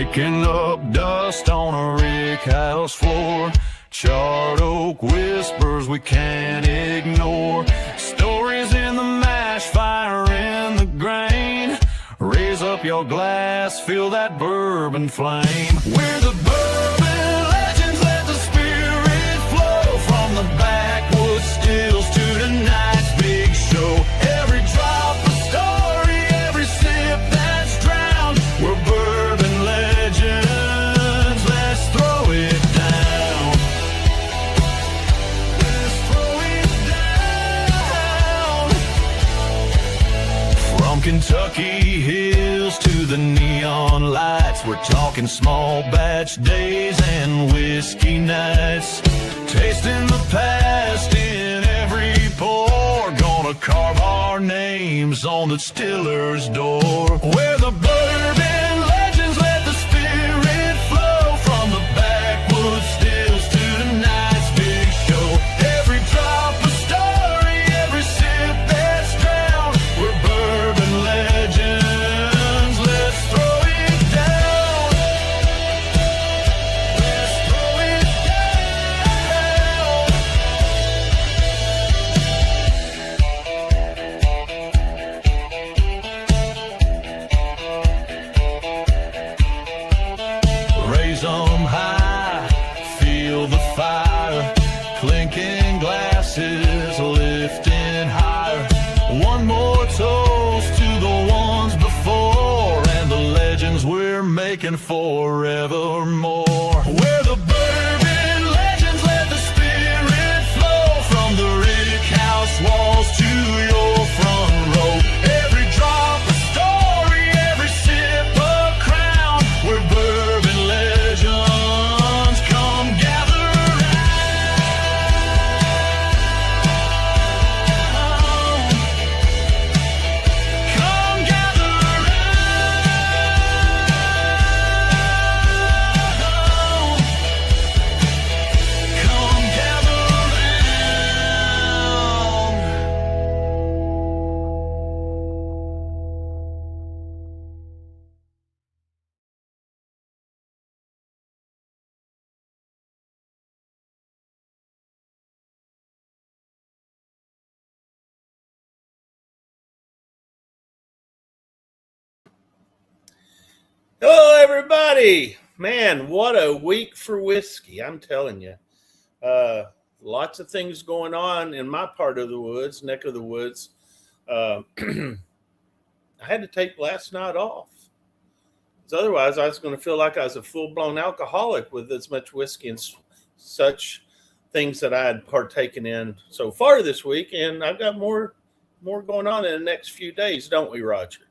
kicking up dust on a rick house floor. Charred oak whispers we can't ignore. Stories in the mash, fire in the grain. Raise up your glass, feel that bourbon flame. We're the bourbon legends, let the spirit flow. From the backwoods stills to tonight's big show. Every drop a story, every sip that's drowned. We're bourbon legends, let's throw it down. Let's throw it down. From Kentucky hills to the neon lights, we're talking small batch days and whiskey nights. Tasting the past in every pour. Gonna carve our names on the distiller's door. We're the bourbon legends, let the spirit flow. From the backwoods stills to tonight's big show. Every drop a story, every sip that's drowned. We're bourbon legends, let's throw it down. Let's throw it down. Raise 'em high, feel the fire. Clinking glasses, lifting higher. One more toast to the ones before and the legends we're making forevermore. We're the bourbon legends, let the spirit flow. From the rick house walls to your front row. Every drop a story, every sip a crown. We're bourbon legends, come gather round. Come gather round. Come gather round. Hello, everybody. Man, what a week for whiskey. I'm telling you. Lots of things going on in my part of the woods, neck of the woods. I had to take last night off. 'Cause otherwise, I was going to feel like I was a full-blown alcoholic with as much whiskey and such things that I had partaken in so far this week. And I've got more going on in the next few days, don't we, Roger?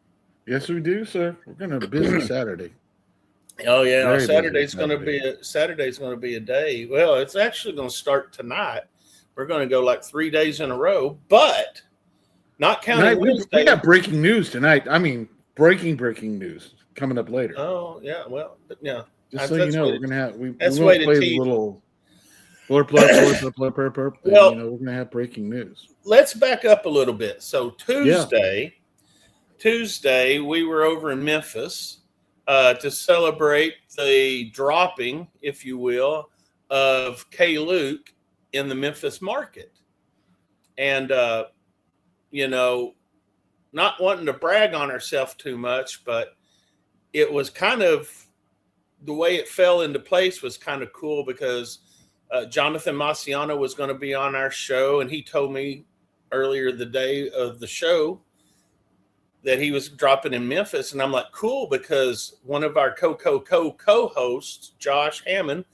Yes, we do, sir. We're going to have a busy Saturday. Oh yeah, Very busy Saturday's going to Saturday. be a day. Well, it's actually going to start tonight. We're going to go like 3 days in a row, but not counting Tonight, we Wednesday. got breaking news tonight. I mean, breaking news coming up later. Oh yeah, well, yeah. Just so you know, we're going to have that's we way won't to play tease. the little blurp, blurp. Well, we're going to have breaking news. Let's back up a little bit. So Tuesday, we were over in Memphis to celebrate the dropping, if you will, of K. Luke in the Memphis market. And, not wanting to brag on ourselves too much, but it was kind of the way it fell into place was kind of cool because Jonathan Maciano was going to be on our show, and he told me earlier the day of the show that he was dropping in Memphis. And I'm like, cool, because one of our co-hosts, Josh Hammond,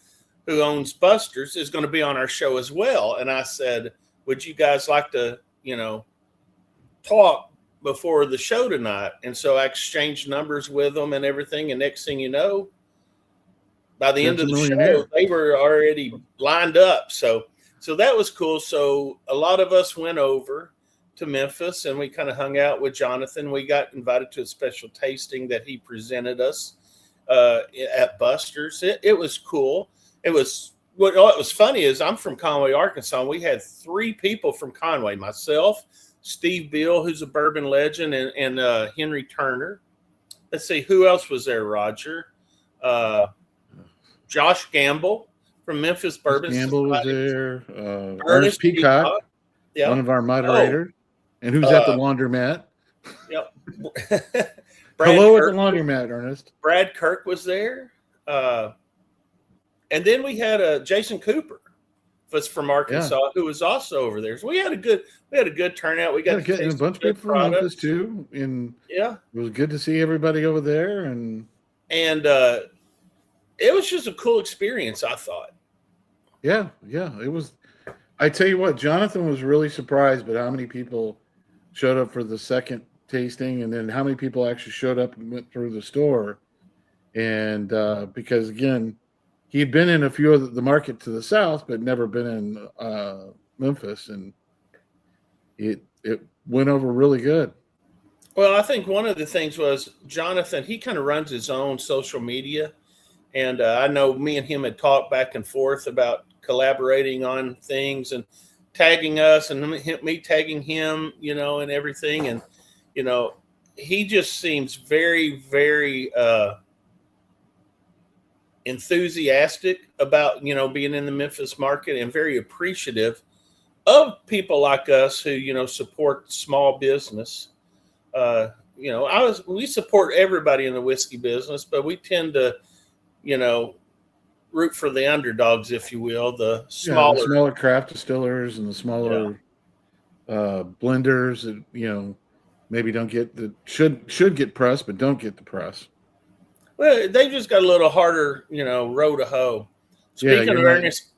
who owns Buster's, is going to be on our show as well. And I said, would you guys like to, talk before the show tonight? And so I exchanged numbers with them and everything. And next thing you know, by the end of the show, they were already lined up. So that was cool. So a lot of us went over to Memphis and we kind of hung out with Jonathan. We got invited to a special tasting that he presented us at Buster's. It was cool. What was funny is I'm from Conway, Arkansas. And we had 3 people from Conway, myself, Steve Beal, who's a bourbon legend, and Henry Turner. Let's see, who else was there, Roger? Josh Gamble from Memphis Bourbon Gamble was Society. there. Ernest Peacock, yeah. one of our moderators, and who's at the laundromat. Yep. Hello at the laundromat, Ernest. Brad Kirk was there. And then we had Jason Cooper was from Arkansas, who was also over there. So we had a good turnout. We got a bunch of people from Memphis too. And it was good to see everybody over there. And it was just a cool experience, I thought. Yeah, it was. I tell you what, Jonathan was really surprised by how many people showed up for the second tasting, and then how many people actually showed up and went through the store. And because again, he had been in a few of the market to the south, but never been in Memphis, and it went over really good. Well, I think one of the things was Jonathan, he kind of runs his own social media. And I know me and him had talked back and forth about collaborating on things and tagging us and me tagging him, and everything. And, he just seems very, very enthusiastic about, being in the Memphis market and very appreciative of people like us who, support small business. We support everybody in the whiskey business, but we tend to, root for the underdogs, if you will, the smaller craft distillers and the smaller blenders that, maybe don't get should get press, but don't get the press. Well, they just got a little harder, row to hoe. Speaking of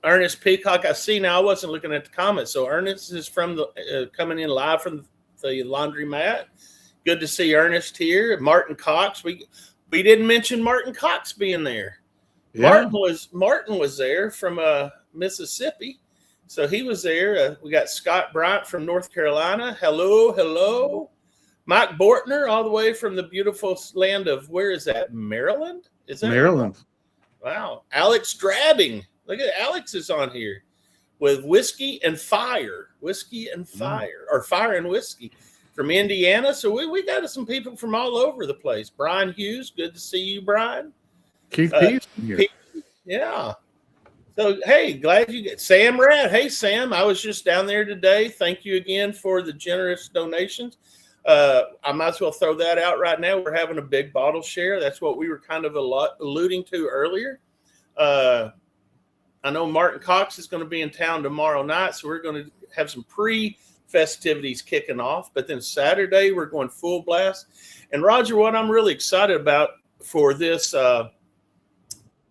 Ernest Peacock, I see now. I wasn't looking at the comments. So Ernest is from coming in live from the laundromat. Good to see Ernest here. Martin Cox. We didn't mention Martin Cox being there. Yeah. Martin was there from Mississippi, so he was there. We got Scott Bryant from North Carolina. Hello. Mike Bortner, all the way from the beautiful land of, where is that? Maryland? Is that Maryland? Wow. Alex Drabbing. Look at Alex is on here with Whiskey and Fire. Whiskey and Fire, or Fire and Whiskey from Indiana. So we got some people from all over the place. Brian Hughes, good to see you, Brian. Keith Pease here. Yeah. So, hey, glad you get Sam Rad. Hey, Sam, I was just down there today. Thank you again for the generous donations. I might as well throw that out right now. We're having a big bottle share. That's what we were kind of alluding to earlier. I know Martin Cox is going to be in town tomorrow night, so we're going to have some pre-festivities kicking off. But then Saturday, we're going full blast. And, Roger, what I'm really excited about for this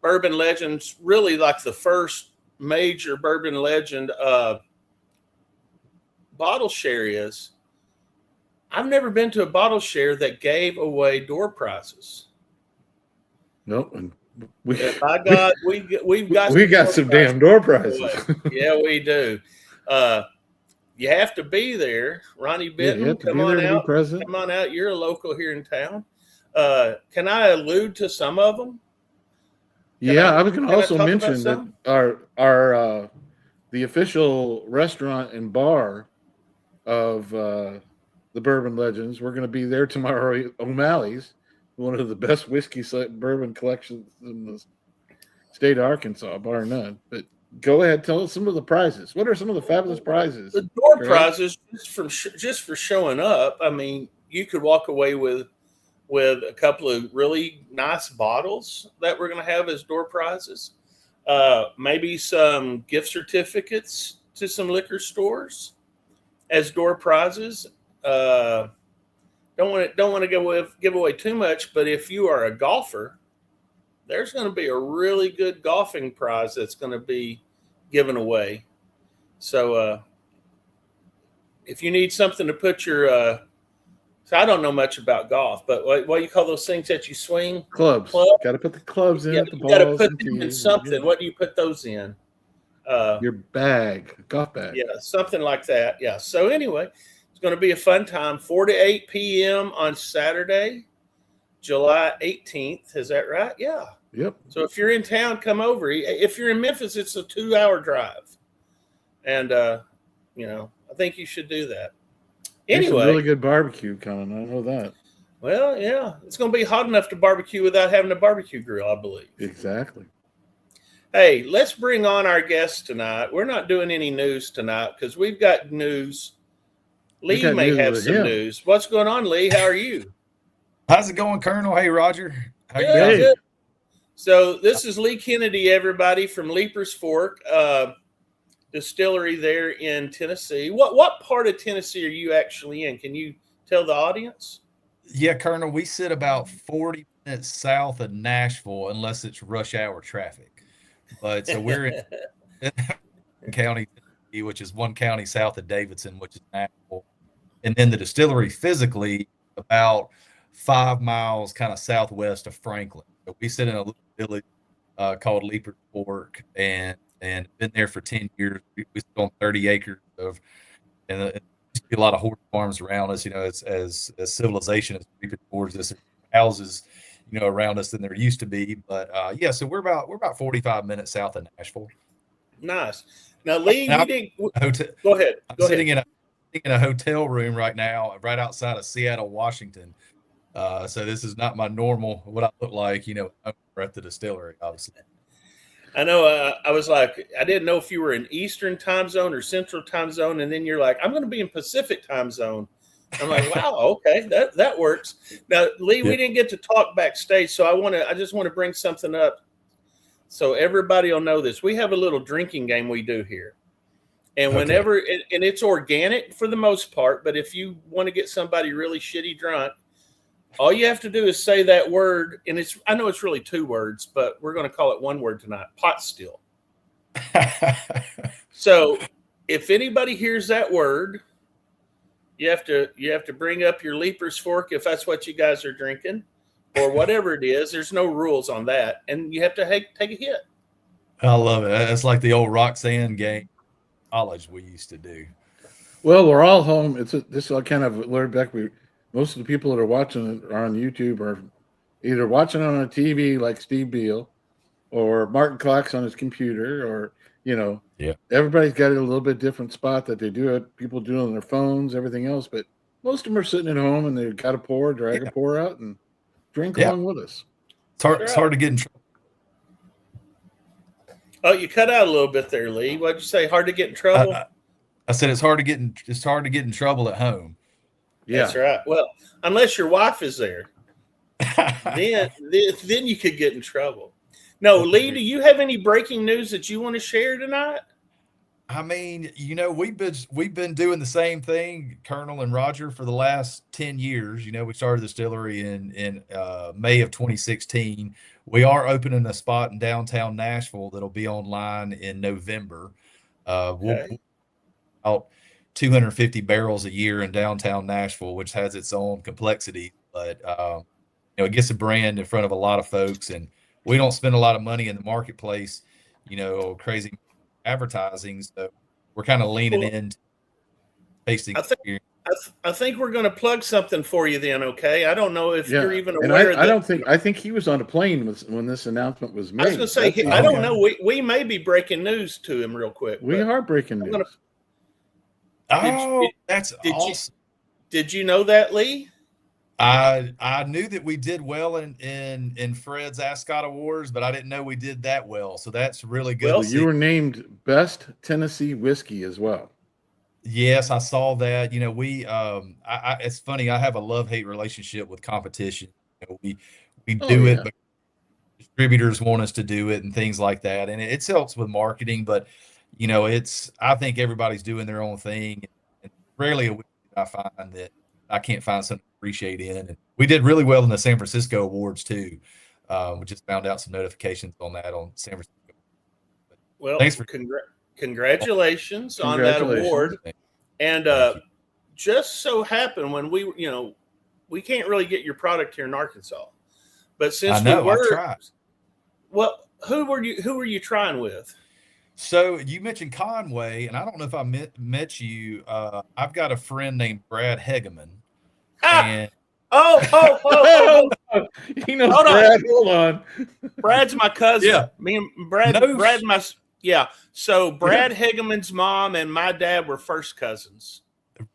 Bourbon Legends, really like the first major Bourbon Legend bottle share is, I've never been to a bottle share that gave away door prizes. Nope. By God, we've got some damn door prizes. Yeah, we do. You have to be there. Ronnie Benton, come on out. Come on out. You're a local here in town. Can I allude to some of them? I was going to also mention that our the official restaurant and bar of the Bourbon Legends, we're going to be there tomorrow. O'Malley's, one of the best whiskey bourbon collections in the state of Arkansas, bar none. But go ahead, tell us some of the prizes. What are some of the fabulous prizes? The door prizes, just for showing up. I mean, you could walk away with a couple of really nice bottles that we're going to have as door prizes. Maybe some gift certificates to some liquor stores as door prizes. Don't want to give away too much, but if you are a golfer, there's going to be a really good golfing prize that's going to be given away. So if you need something to put your so I don't know much about golf, but what do you call those things that you swing? Clubs. Got to put the clubs in. You got to put them in something. Yeah. What do you put those in? Your bag, golf bag. Yeah, something like that. Yeah. So anyway, it's going to be a fun time. 4 to 8 p.m. on Saturday, July 18th. Is that right? Yeah. Yep. So if you're in town, come over. If you're in Memphis, it's a 2-hour drive. And, I think you should do that. Anyway, some really good barbecue coming. I know that. Well, yeah, it's going to be hot enough to barbecue without having a barbecue grill, I believe. Exactly. Hey, let's bring on our guest tonight. We're not doing any news tonight because we've got news. Lee may have some news. What's going on, Lee? How are you? How's it going, Colonel? Hey, Roger. How you Good, guys? good. So this is Lee Kennedy, everybody, from Leiper's Fork Distillery there in Tennessee. What part of Tennessee are you actually in? Can you tell the audience? Yeah, Colonel, we sit about 40 minutes south of Nashville, unless it's rush hour traffic. But so we're in County, which is one county south of Davidson, which is Nashville. And then the distillery physically about 5 miles kind of southwest of Franklin. So we sit in a little village called Leiper's Fork, and been there for 10 years. We sit on 30 acres of, and there used to be a lot of horse farms around us. You know, as civilization is creeping towards us, houses, you know, around us than there used to be. But yeah, so we're about 45 minutes south of Nashville. Nice. Now, Lee, Now, go ahead. I'm sitting in a hotel room right now, right outside of Seattle, Washington. So this is not my normal, what I look like, you know, over at the distillery, obviously. I know. I was like, I didn't know if you were in Eastern time zone or Central time zone, and then you're like, I'm going to be in Pacific time zone. I'm like, wow, okay, that works. Now, Lee, we didn't get to talk backstage, so I just want to bring something up so everybody will know this. We have a little drinking game we do here, and whenever and it's organic for the most part, but if you want to get somebody really shitty drunk, all you have to do is say that word, and I know it's really 2 words, but we're going to call it 1 word tonight: pot still. So if anybody hears that word, you have to bring up your Leiper's Fork if that's what you guys are drinking, or whatever it is. There's no rules on that, and you have to take a hit. I love it. It's like the old Roxanne game college we used to do. Well, we're all home. This I kind of learned back. Most of the people that are watching it are on YouTube, or either watching it on a TV like Steve Beal, or Martin Cox on his computer, or everybody's got a little bit different spot that they do it. People do it on their phones, everything else, but most of them are sitting at home and they've got a drag a pour out, and drink along with us. It's hard to get in trouble. Oh, you cut out a little bit there, Lee. What'd you say? Hard to get in trouble? I said it's hard to get in trouble at home. Yeah, that's right. Well, unless your wife is there, then you could get in trouble. No, Lee, do you have any breaking news that you want to share tonight? I mean, you know, we've been doing the same thing, Colonel and Roger, for the last 10 years. You know, we started the distillery in May of 2016. We are opening a spot in downtown Nashville that'll be online in November. We'll out 250 barrels a year in downtown Nashville, which has its own complexity, but it gets a brand in front of a lot of folks, and we don't spend a lot of money in the marketplace, crazy advertising. So we're kind of leaning into tasting experience. I think we're going to plug something for you then. Okay. I don't know if you're even aware of that. I think he was on a plane when this announcement was made. I was going to say, I don't know. We may be breaking news to him real quick. We are breaking news. That's awesome. Did you know that, Lee? I knew that we did well in Fred's Ascot Awards, but I didn't know we did that well. So that's really good. Well, you were named Best Tennessee Whiskey as well. Yes, I saw that. It's funny. I have a love-hate relationship with competition. We do it, but distributors want us to do it and things like that. And it helps with marketing, but I think everybody's doing their own thing. And rarely a week I find that I can't find something to appreciate in. And we did really well in the San Francisco Awards too. We just found out some notifications on that on San Francisco. Well, thanks for congratulations on that award. And just so happened when we can't really get your product here in Arkansas, but since well, who were you trying with? So you mentioned Conway, and I don't know if I met you. I've got a friend named Brad Hegeman. And he knows Brad. Hold on. Brad's my cousin. Yeah. Me and Brad So Brad Hegeman's mom and my dad were first cousins.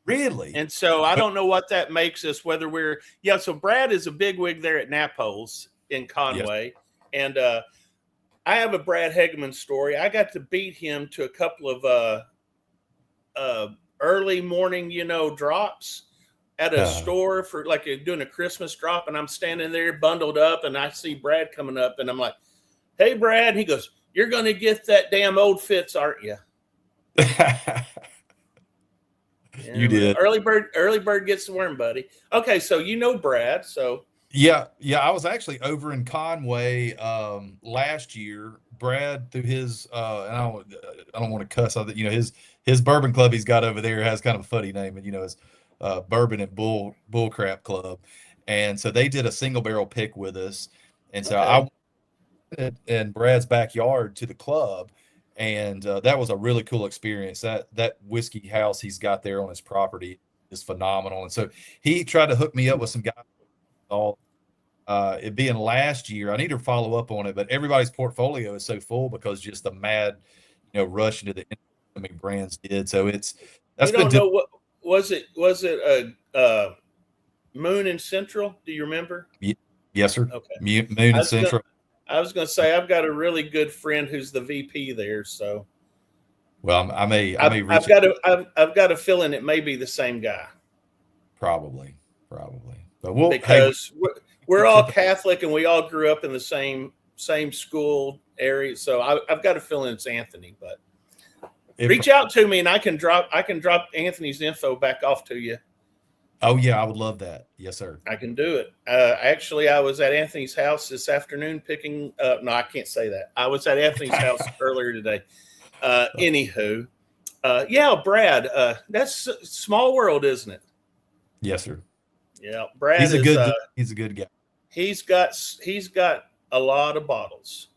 Really? And so I don't know what that makes us, whether we're, so Brad is a bigwig there at Naples in Conway. Yes. And I have a Brad Hegeman story. I got to beat him to a couple of early morning, drops at a store for like doing a Christmas drop. And I'm standing there bundled up and I see Brad coming up and I'm like, hey, Brad. And he goes, you're going to get that damn Old Fitz, aren't you? You did. Early bird gets the worm, buddy. Okay, so Brad. So yeah, I was actually over in Conway last year. Brad, through his and I don't want to cuss on that. His bourbon club he's got over there has kind of a funny name, and it's Bourbon and Bull Crap Club, and so they did a single barrel pick with us, and so I went in Brad's backyard to the club. And that was a really cool experience. That whiskey house he's got there on his property is phenomenal. And so he tried to hook me up with some guys. It being last year, I need to follow up on it, but everybody's portfolio is so full because just the mad, rush into the incoming brands did. So that's been. What was it? Was it a Moon and Central? Do you remember? Yes, sir. Okay. Moon and Central. I was going to say I've got a really good friend who's the VP there. So, well, I've got a feeling it may be the same guy. Probably, but because we're all Catholic and we all grew up in the same school area. So I've got a feeling it's Anthony. But reach out to me and I can drop Anthony's info back off to you. Oh yeah, I would love that. Yes, sir. I can do it. Actually, I was at Anthony's house this afternoon picking. No, I can't say that. I was at Anthony's house earlier today. Anywho, Brad. That's small world, isn't it? Yes, sir. Yeah, Brad. He's a good guy. He's got a lot of bottles.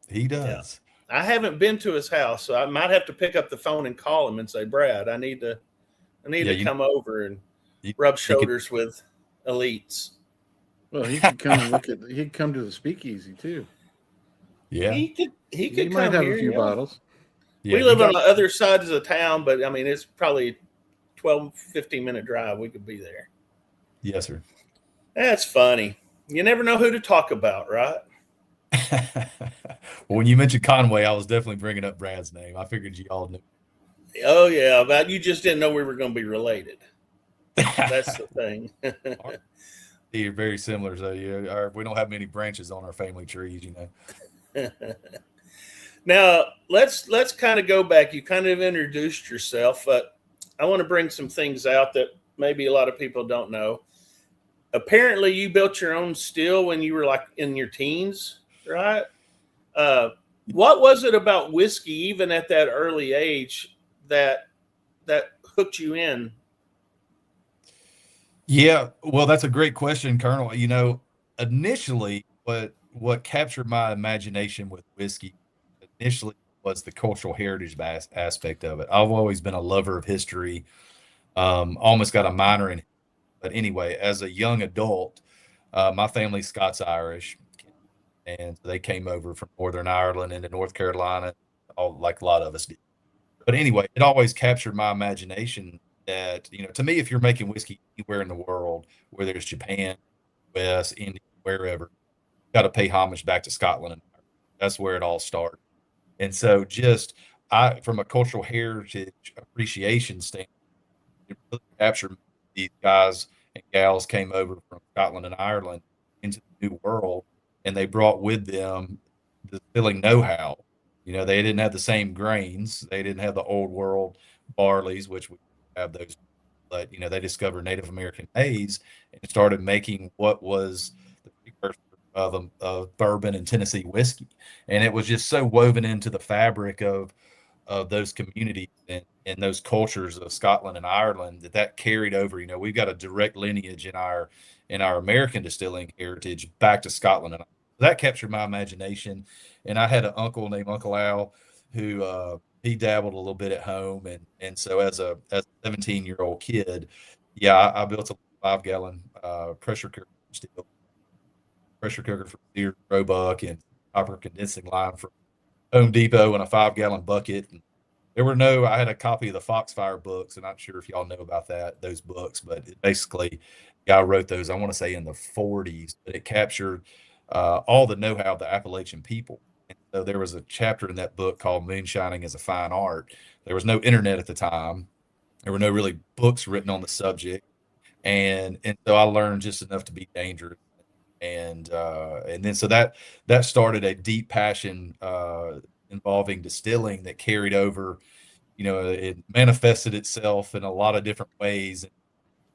He does. Yeah. I haven't been to his house, so I might have to pick up the phone and call him and say, Brad, I need to come over and rub shoulders with elites. Well, he could come and he'd come to the speakeasy too. Yeah. He could might come have here, a few bottles. Yeah, we live on the other side of the town, but I mean it's probably 12-15-minute drive. We could be there. Yes, sir. That's funny. You never know who to talk about, right? Well, when you mentioned Conway, I was definitely bringing up Brad's name. I figured you all knew. Oh yeah, but you just didn't know we were going to be related. That's the thing. You're very similar, so we don't have many branches on our family trees, Now let's kind of go back. You kind of introduced yourself, but I want to bring some things out that maybe a lot of people don't know. Apparently, you built your own still when you were like in your teens, right? What was it about whiskey, even at that early age, that hooked you in? Yeah, well, that's a great question, Colonel. Initially, what captured my imagination with whiskey initially was the cultural heritage aspect of it. I've always been a lover of history. Almost got a minor in it. But anyway, as a young adult, my family's Scots-Irish, and they came over from Northern Ireland into North Carolina, all like a lot of us did. But anyway, it always captured my imagination that, to me, if you're making whiskey anywhere in the world, whether it's Japan, US, India, wherever, you got to pay homage back to Scotland. That's where it all started. And so from a cultural heritage appreciation standpoint, it really captured these guys and gals came over from Scotland and Ireland into the New World, and they brought with them the distilling know-how. They didn't have the same grains. They didn't have the old world barleys, which we have those, but they discovered Native American maize and started making what was the precursor of bourbon and Tennessee whiskey. And it was just so woven into the fabric of those communities and those cultures of Scotland and Ireland that carried over. We've got a direct lineage in our American distilling heritage back to Scotland, and that captured my imagination. And I had an uncle named Uncle Al who he dabbled a little bit at home, and so as a 17-year-old kid, I built a 5-gallon pressure cooker for Sears Roebuck and copper condensing line from Home Depot and a 5-gallon bucket. And there were no, I had a copy of the Foxfire books, and I'm not sure if y'all know about those books, but it basically, guy wrote those, I want to say in the 40s, but it captured all the know-how of the Appalachian people. And so there was a chapter in that book called Moonshining as a Fine Art. There was no internet at the time. There were no really books written on the subject. And so I learned just enough to be dangerous. And then so that started a deep passion involving distilling that carried over. It manifested itself in a lot of different ways,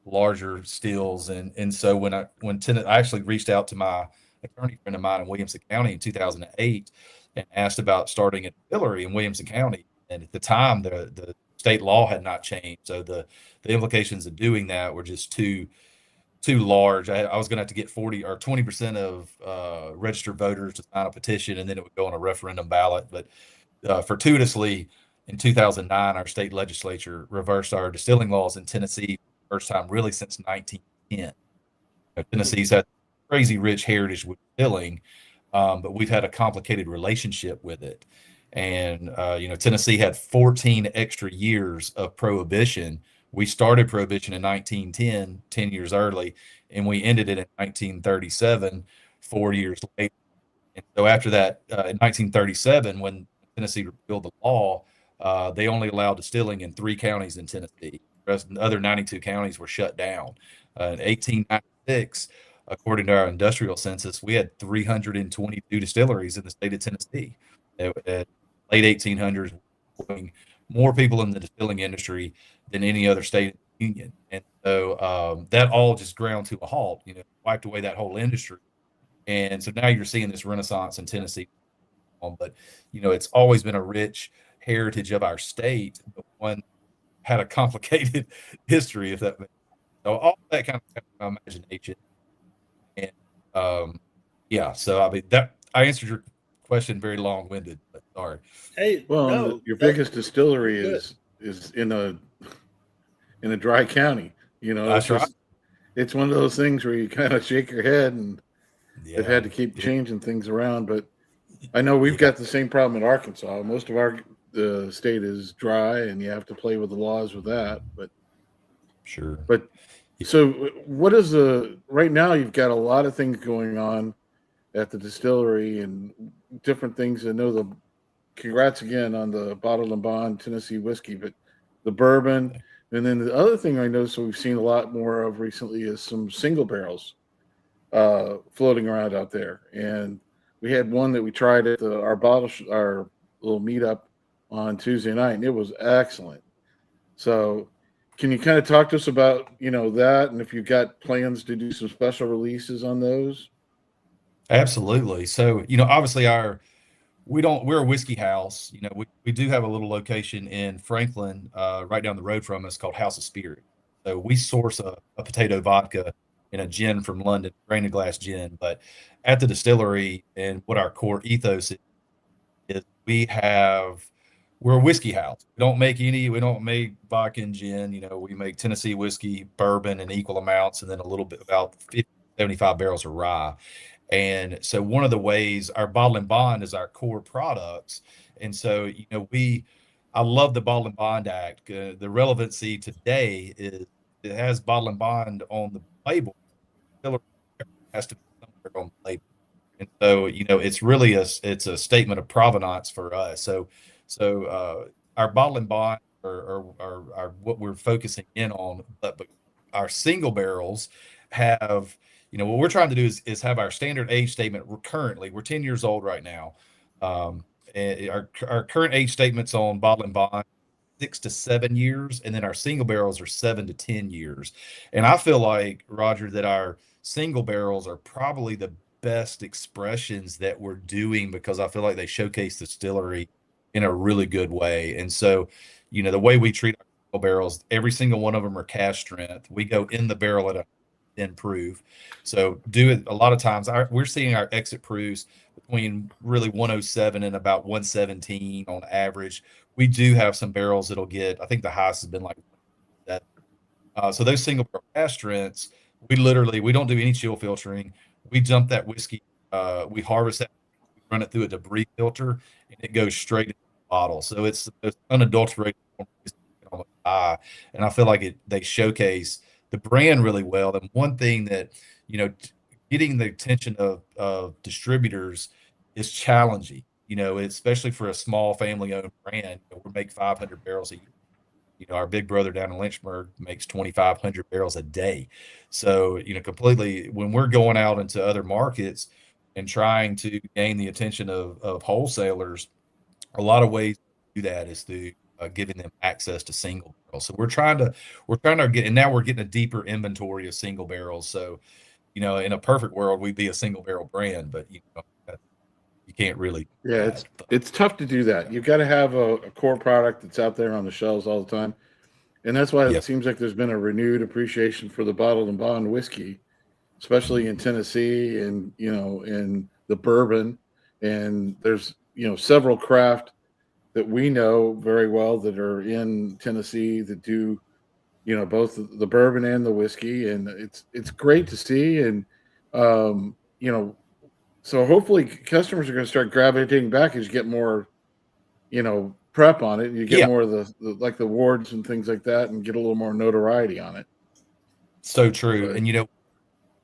larger stills. And so when I actually reached out to my attorney friend of mine in Williamson County in 2008 and asked about starting a distillery in Williamson County. And at the time, the state law had not changed, so the implications of doing that were just too large. I was going to have to get 40 or 20% of registered voters to sign a petition, and then it would go on a referendum ballot. But fortuitously, in 2009, our state legislature reversed our distilling laws in Tennessee for the first time really since 1910. Tennessee's had crazy rich heritage with distilling, but we've had a complicated relationship with it. And Tennessee had 14 extra years of prohibition. We started prohibition in 1910, 10 years early, and we ended it in 1937, 4 years later. And so after that, in 1937, when Tennessee repealed the law, they only allowed distilling in 3 counties in Tennessee. The other 92 counties were shut down. In 1896, according to our industrial census, we had 322 distilleries in the state of Tennessee. At late 1800s, more people in the distilling industry than any other state in the union. And so that all just ground to a halt, wiped away that whole industry. And so now you're seeing this renaissance in Tennessee. But, it's always been a rich heritage of our state, but one had a complicated history, if that makes sense. So all that kind of imagination. And yeah, so I mean, that I answered your question very long-winded, but sorry. Hey, Well, no, your biggest distillery good. is in a dry county. That's right. It's one of those things where you kind of shake your head, and they've had to keep Yeah. changing things around. But I know we've got the same problem in Arkansas. Most of the state is dry, and you have to play with the laws with that. Sure. But so what is right now? You've got a lot of things going on at the distillery and different things. I know congrats again on the bottled and bond Tennessee whiskey, but the bourbon. And then the other thing I noticed we've seen a lot more of recently is some single barrels floating around out there. And we had one that we tried at our little meetup on Tuesday night, and it was excellent. So can you kind of talk to us about, that, and if you've got plans to do some special releases on those? Absolutely. So, obviously we're a whiskey house. We do have a little location in Franklin, right down the road from us, called House of Spirit. So we source a potato vodka and a gin from London, grain and glass gin. But at the distillery, and what our core ethos is we're a whiskey house. We don't make vodka and gin. We make Tennessee whiskey, bourbon in equal amounts, and then a little bit, about 50, 75 barrels of rye. And so one of the ways, our bottle and bond is our core products. And so, I love the Bottle and Bond Act. The relevancy today is it has bottle and bond on the label. It has to be somewhere on the label. And so, it's really it's a statement of provenance for us. So our bottle and bond are what we're focusing in on, but our single barrels have, what we're trying to do is have our standard age statement. We're 10 years old right now. And our current age statements on bottle and bond, 6 to 7 years, and then our single barrels are 7 to 10 years. And I feel like, Roger, that our single barrels are probably the best expressions that we're doing, because I feel like they showcase the distillery in a really good way. And so, the way we treat our single barrels, every single one of them are cask strength. We go in the barrel at a 10 proof. So do it a lot of times. We're seeing our exit proofs between really 107 and about 117 on average. We do have some barrels that'll get, I think the highest has been like that. So those single barrel cask strengths, we don't do any chill filtering. We dump that whiskey, we harvest that, we run it through a debris filter, and it goes straight into bottle. So it's unadulterated, almost buy. And I feel like they showcase the brand really well. And one thing that, getting the attention of distributors is challenging, especially for a small family owned brand. We make 500 barrels a year. Our big brother down in Lynchburg makes 2,500 barrels a day. So, completely when we're going out into other markets and trying to gain the attention of wholesalers, a lot of ways to do that is through giving them access to single barrels. So we're trying to get, and now we're getting a deeper inventory of single barrels. So, in a perfect world, we'd be a single barrel brand, but you can't really. Yeah, it's tough to do that. You've got to have a core product that's out there on the shelves all the time, and that's why it seems like there's been a renewed appreciation for the bottled and bond whiskey, especially in Tennessee and in the bourbon. And there's several craft that we know very well that are in Tennessee that do both the bourbon and the whiskey, and it's great to see. And um, you know so hopefully customers are going to start gravitating back as you get more, prep on it. And you get more of the like the awards and things like that, and get a little more notoriety on it. So true. And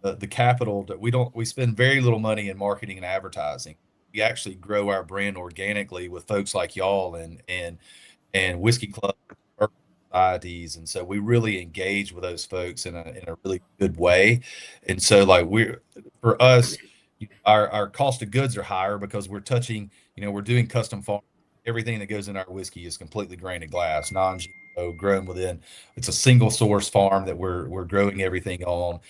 the capital that we spend very little money in marketing and advertising. We actually grow our brand organically with folks like y'all and whiskey club societies, and so we really engage with those folks in a really good way. And so like for us, our cost of goods are higher because we're touching, we're doing custom farm. Everything that goes in our whiskey is completely grain and glass, non-GMO, grown within. It's a single source farm that we're growing everything on.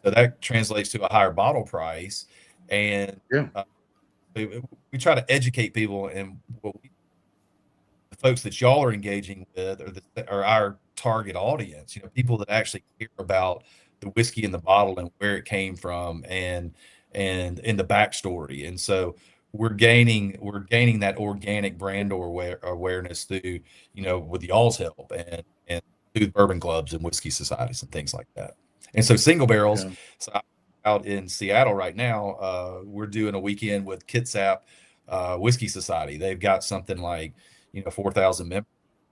So that translates to a higher bottle price. And we try to educate people, and the folks that y'all are engaging with are our target audience. People that actually care about the whiskey in the bottle and where it came from, and in the backstory. And so we're gaining that organic brand awareness through, with y'all's help and through bourbon clubs and whiskey societies and things like that. And so single barrels. So out in Seattle right now, we're doing a weekend with Kitsap Whiskey Society. They've got something like 4,000 members,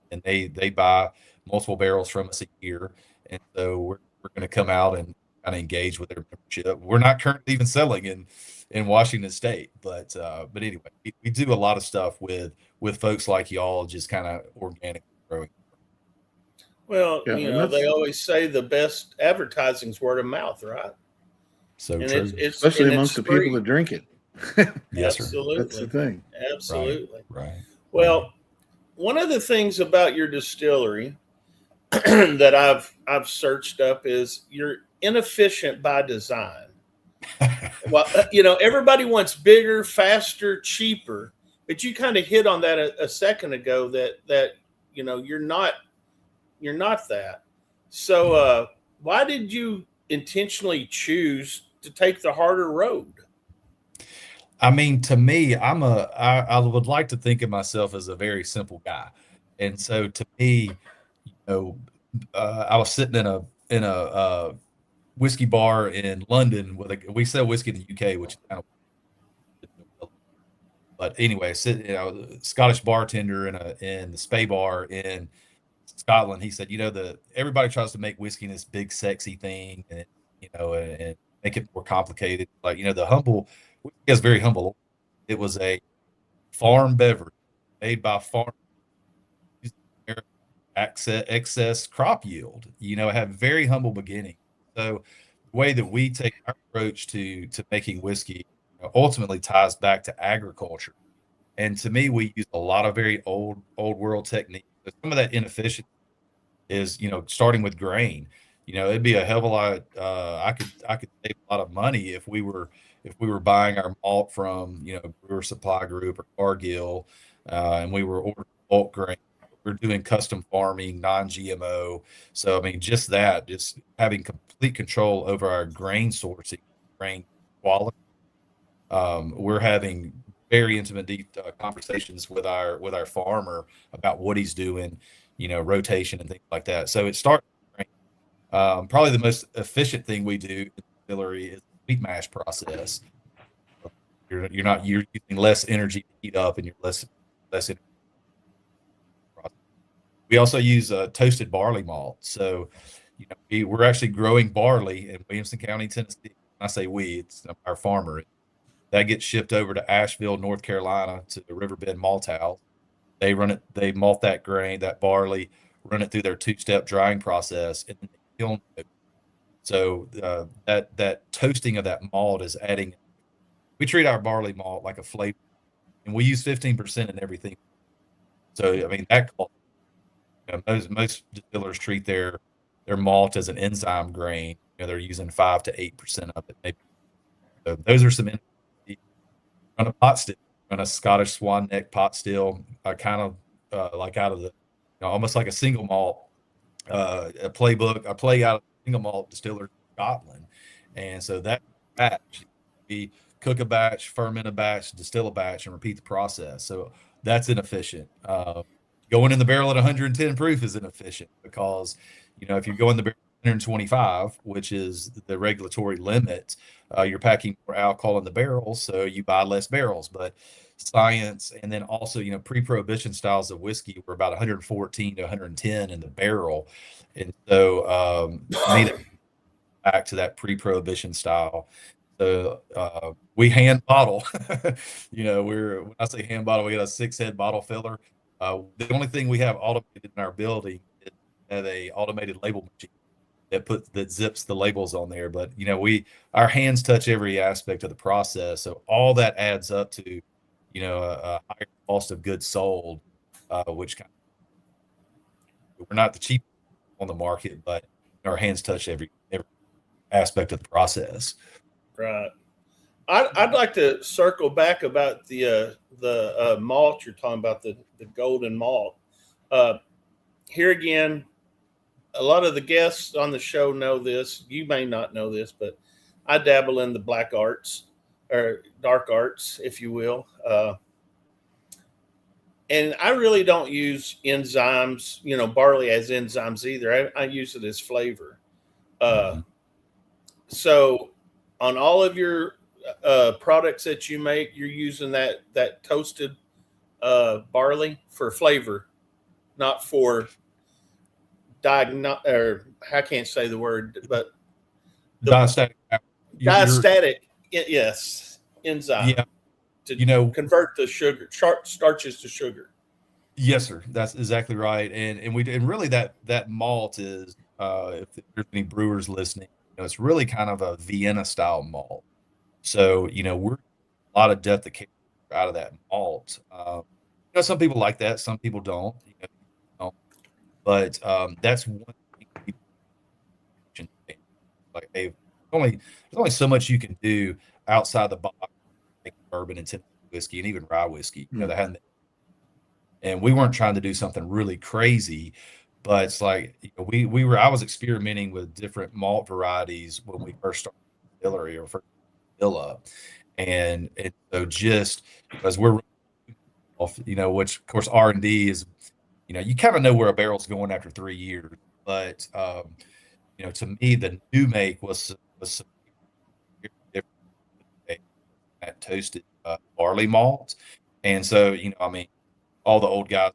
and they buy multiple barrels from us a year. And so we're going to come out and kind of engage with their membership. We're not currently even selling in Washington State, but anyway, we do a lot of stuff with folks like y'all, just kind of organic growing. Well, they always say the best advertising is word of mouth, right? So true. Especially amongst the people that drink it. Yes, absolutely. That's the thing. Absolutely. Right. Well, one of the things about your distillery that I've searched up is you're inefficient by design. Well, everybody wants bigger, faster, cheaper, but you kind of hit on that a second ago that you're not that. So why did you intentionally choose to take the harder road? I mean, to me, I would like to think of myself as a very simple guy. And so to me, I was sitting in a whiskey bar in London we sell whiskey in the UK, which is kind of, but anyway, Scottish bartender in the Spey bar in Scotland. He said, everybody tries to make whiskey in this big sexy thing, and and make it more complicated. Like, the humble whiskey is very humble. It was a farm beverage made by farm excess crop yield. It had very humble beginning. So the way that we take our approach to making whiskey ultimately ties back to agriculture. And to me, we use a lot of very old world techniques. But some of that inefficiency is, starting with grain. It'd be a hell of a lot. I could save a lot of money if we were buying our malt from Brewer Supply Group or Cargill, and we were ordering bulk grain. We're doing custom farming, non-GMO. So I mean, just having complete control over our grain sourcing, grain quality. We're having very intimate, deep conversations with our farmer about what he's doing, rotation and things like that. So it starts. Probably the most efficient thing we do in the distillery is the wheat mash process. You're using less energy to heat up, and you're less energy We also use toasted barley malt. So, we're actually growing barley in Williamson County, Tennessee. I say we, it's our farmer. That gets shipped over to Asheville, North Carolina, to the Riverbend Malt House. They malt that grain, that barley, run it through their two-step drying process, and then they kiln it. So that toasting of that malt is adding. We treat our barley malt like a flavor, and we use 15% in everything. So I mean that most distillers treat their malt as an enzyme grain. They're using 5 to 8% of it. Maybe. So those are some. On a pot still, on a Scottish swan neck pot still, kind of like out of the, almost like a single malt, a playbook. I play out of single malt distiller in Scotland, and so that batch, we cook a batch, ferment a batch, distill a batch, and repeat the process. So that's inefficient. Going in the barrel at 110 proof is inefficient because, if you go in the barrel at 125, which is the regulatory limit, you're packing more alcohol in the barrels, so you buy less barrels. But science, and then also, pre-prohibition styles of whiskey were about 114 to 110 in the barrel, and so back to that pre-prohibition style. So we hand bottle. When I say hand bottle, we got a 6-head bottle filler. The only thing we have automated in our building is a automated label machine that zips the labels on there. But our hands touch every aspect of the process, so all that adds up to a higher cost of goods sold, which we're not the cheapest on the market, but our hands touch every aspect of the process. Right. I'd like to circle back about the malt you're talking about, the golden malt. Here again, a lot of the guests on the show know this. You may not know this, but I dabble in the black arts or dark arts, if you will. And I really don't use enzymes, barley as enzymes either. I use it as flavor. So on all of your products that you make, you're using that toasted barley for flavor, not for or I can't say the word, but Diastatic. Diastatic, yes, enzyme. Yeah. To convert the sugar starches to sugar. Yes, sir. That's exactly right. And really that malt is, if there's any brewers listening, it's really kind of a Vienna style malt. So we're a lot of depth of character out of that malt. Some people like that, some people don't. But that's one thing. Like, there's only so much you can do outside the box, like bourbon and Tennessee whiskey and even rye whiskey. And we weren't trying to do something really crazy, but it's like I was experimenting with different malt varieties when we first started Distillery or first Villa, and so just because we're off, which of course R&D is. You kind of know where a barrel's going after 3 years, but to me, the new make was different, that toasted barley malt, and so all the old guys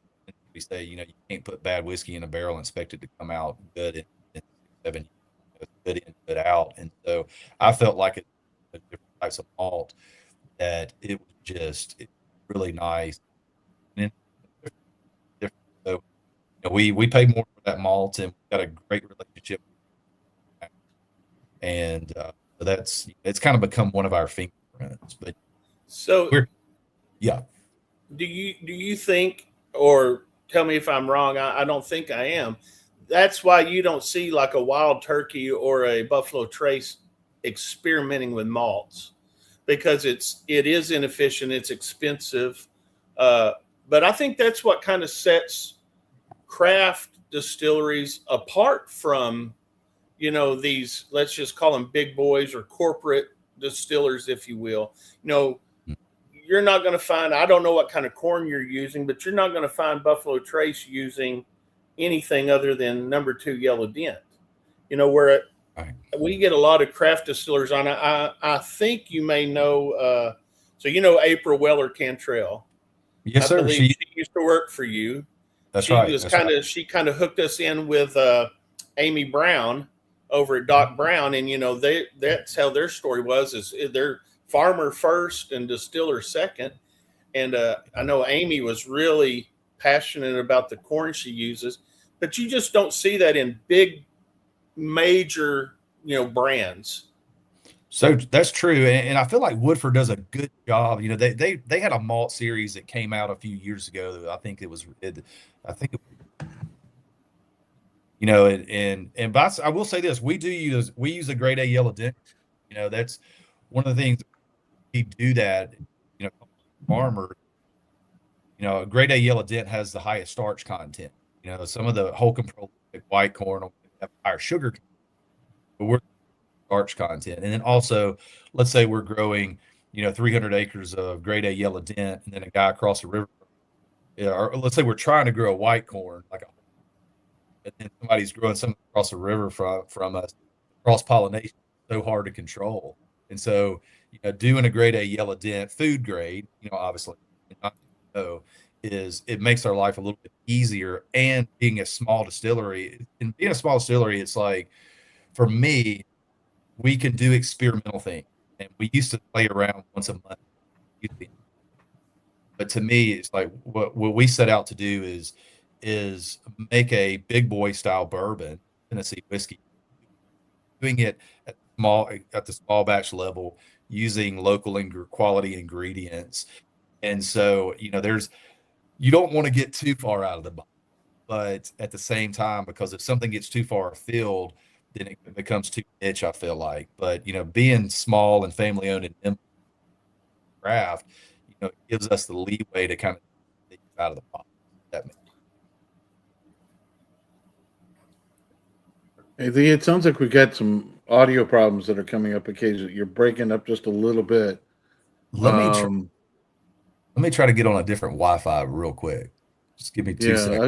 we say you can't put bad whiskey in a barrel and expect it to come out good in 7 years, good in, good out, and so I felt like it different types of malt that it was just really nice. So we pay more for that malt, and we've got a great relationship, and so it's kind of become one of our fingerprints. But so, yeah. Do you think, or tell me if I'm wrong? I don't think I am. That's why you don't see like a Wild Turkey or a Buffalo Trace experimenting with malts, because it is inefficient, it's expensive, but I think that's what kind of sets craft distilleries apart from these, let's just call them big boys or corporate distillers, if you will. You're not going to find, I don't know what kind of corn you're using, but you're not going to find Buffalo Trace using anything other than number 2 Yellow Dent. Where we get a lot of craft distillers on. I think you may know, April Weller Cantrell. Yes, sir. She used to work for you. That's right. She kind of hooked us in with Amy Brown over at Doc Brown, and that's how their story was. Is they're farmer first and distiller second, and I know Amy was really passionate about the corn she uses, but you just don't see that in big major brands. So that's true, and I feel like Woodford does a good job. They had a malt series that came out a few years ago. I think but I will say this: we use a grade A yellow dent. That's one of the things we do that. Farmer. A grade A yellow dent has the highest starch content. Some of the whole control white corn have higher sugar, but we're starch content. And then also, let's say we're growing, 300 acres of grade A yellow dent, and then a guy across the river, or let's say we're trying to grow a white corn, and then somebody's growing something across the river from us. Cross pollination is so hard to control, and so doing a grade A yellow dent, food grade, obviously, it makes our life a little bit easier. And being a small distillery, it's like, for me, we can do experimental things, and we used to play around once a month. But to me, it's like what we set out to do is make a big boy style bourbon, Tennessee whiskey, doing it at the small batch level, using local quality ingredients. And so, you don't want to get too far out of the box, but at the same time, because if something gets too far afield, then it becomes too niche, I feel like. But, being small and family owned and craft, it gives us the leeway to kind of think out of the box. Hey, Lee, it sounds like we got some audio problems that are coming up occasionally. You're breaking up just a little bit. Let me try to get on a different Wi-Fi real quick. Just give me 2 seconds. I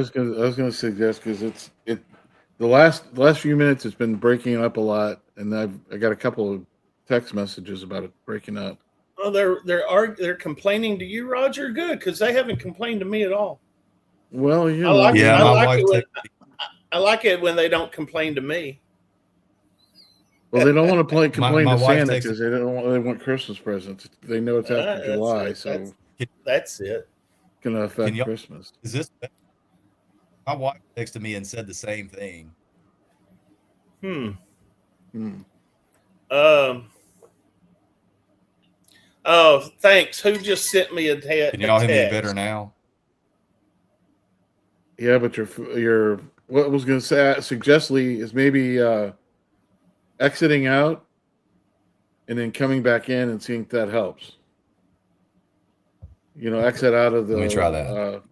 was gonna suggest, because the last few minutes it's been breaking up a lot, and I got a couple of text messages about it breaking up. Oh, they're complaining to you, Roger? Good, because they haven't complained to me at all. Well, I like it when they don't complain to me. Well, they don't want to complain my to wife Santa because they want Christmas presents. They know it's after July, so that's it. It's gonna affect Christmas. Is this? My wife texted me and said the same thing. Oh, thanks. Who just sent me a text? Can y'all hear me better now? Yeah, but your what I was going to suggest, Lee, is maybe exiting out and then coming back in and seeing if that helps. Exit out of the. Let me try that.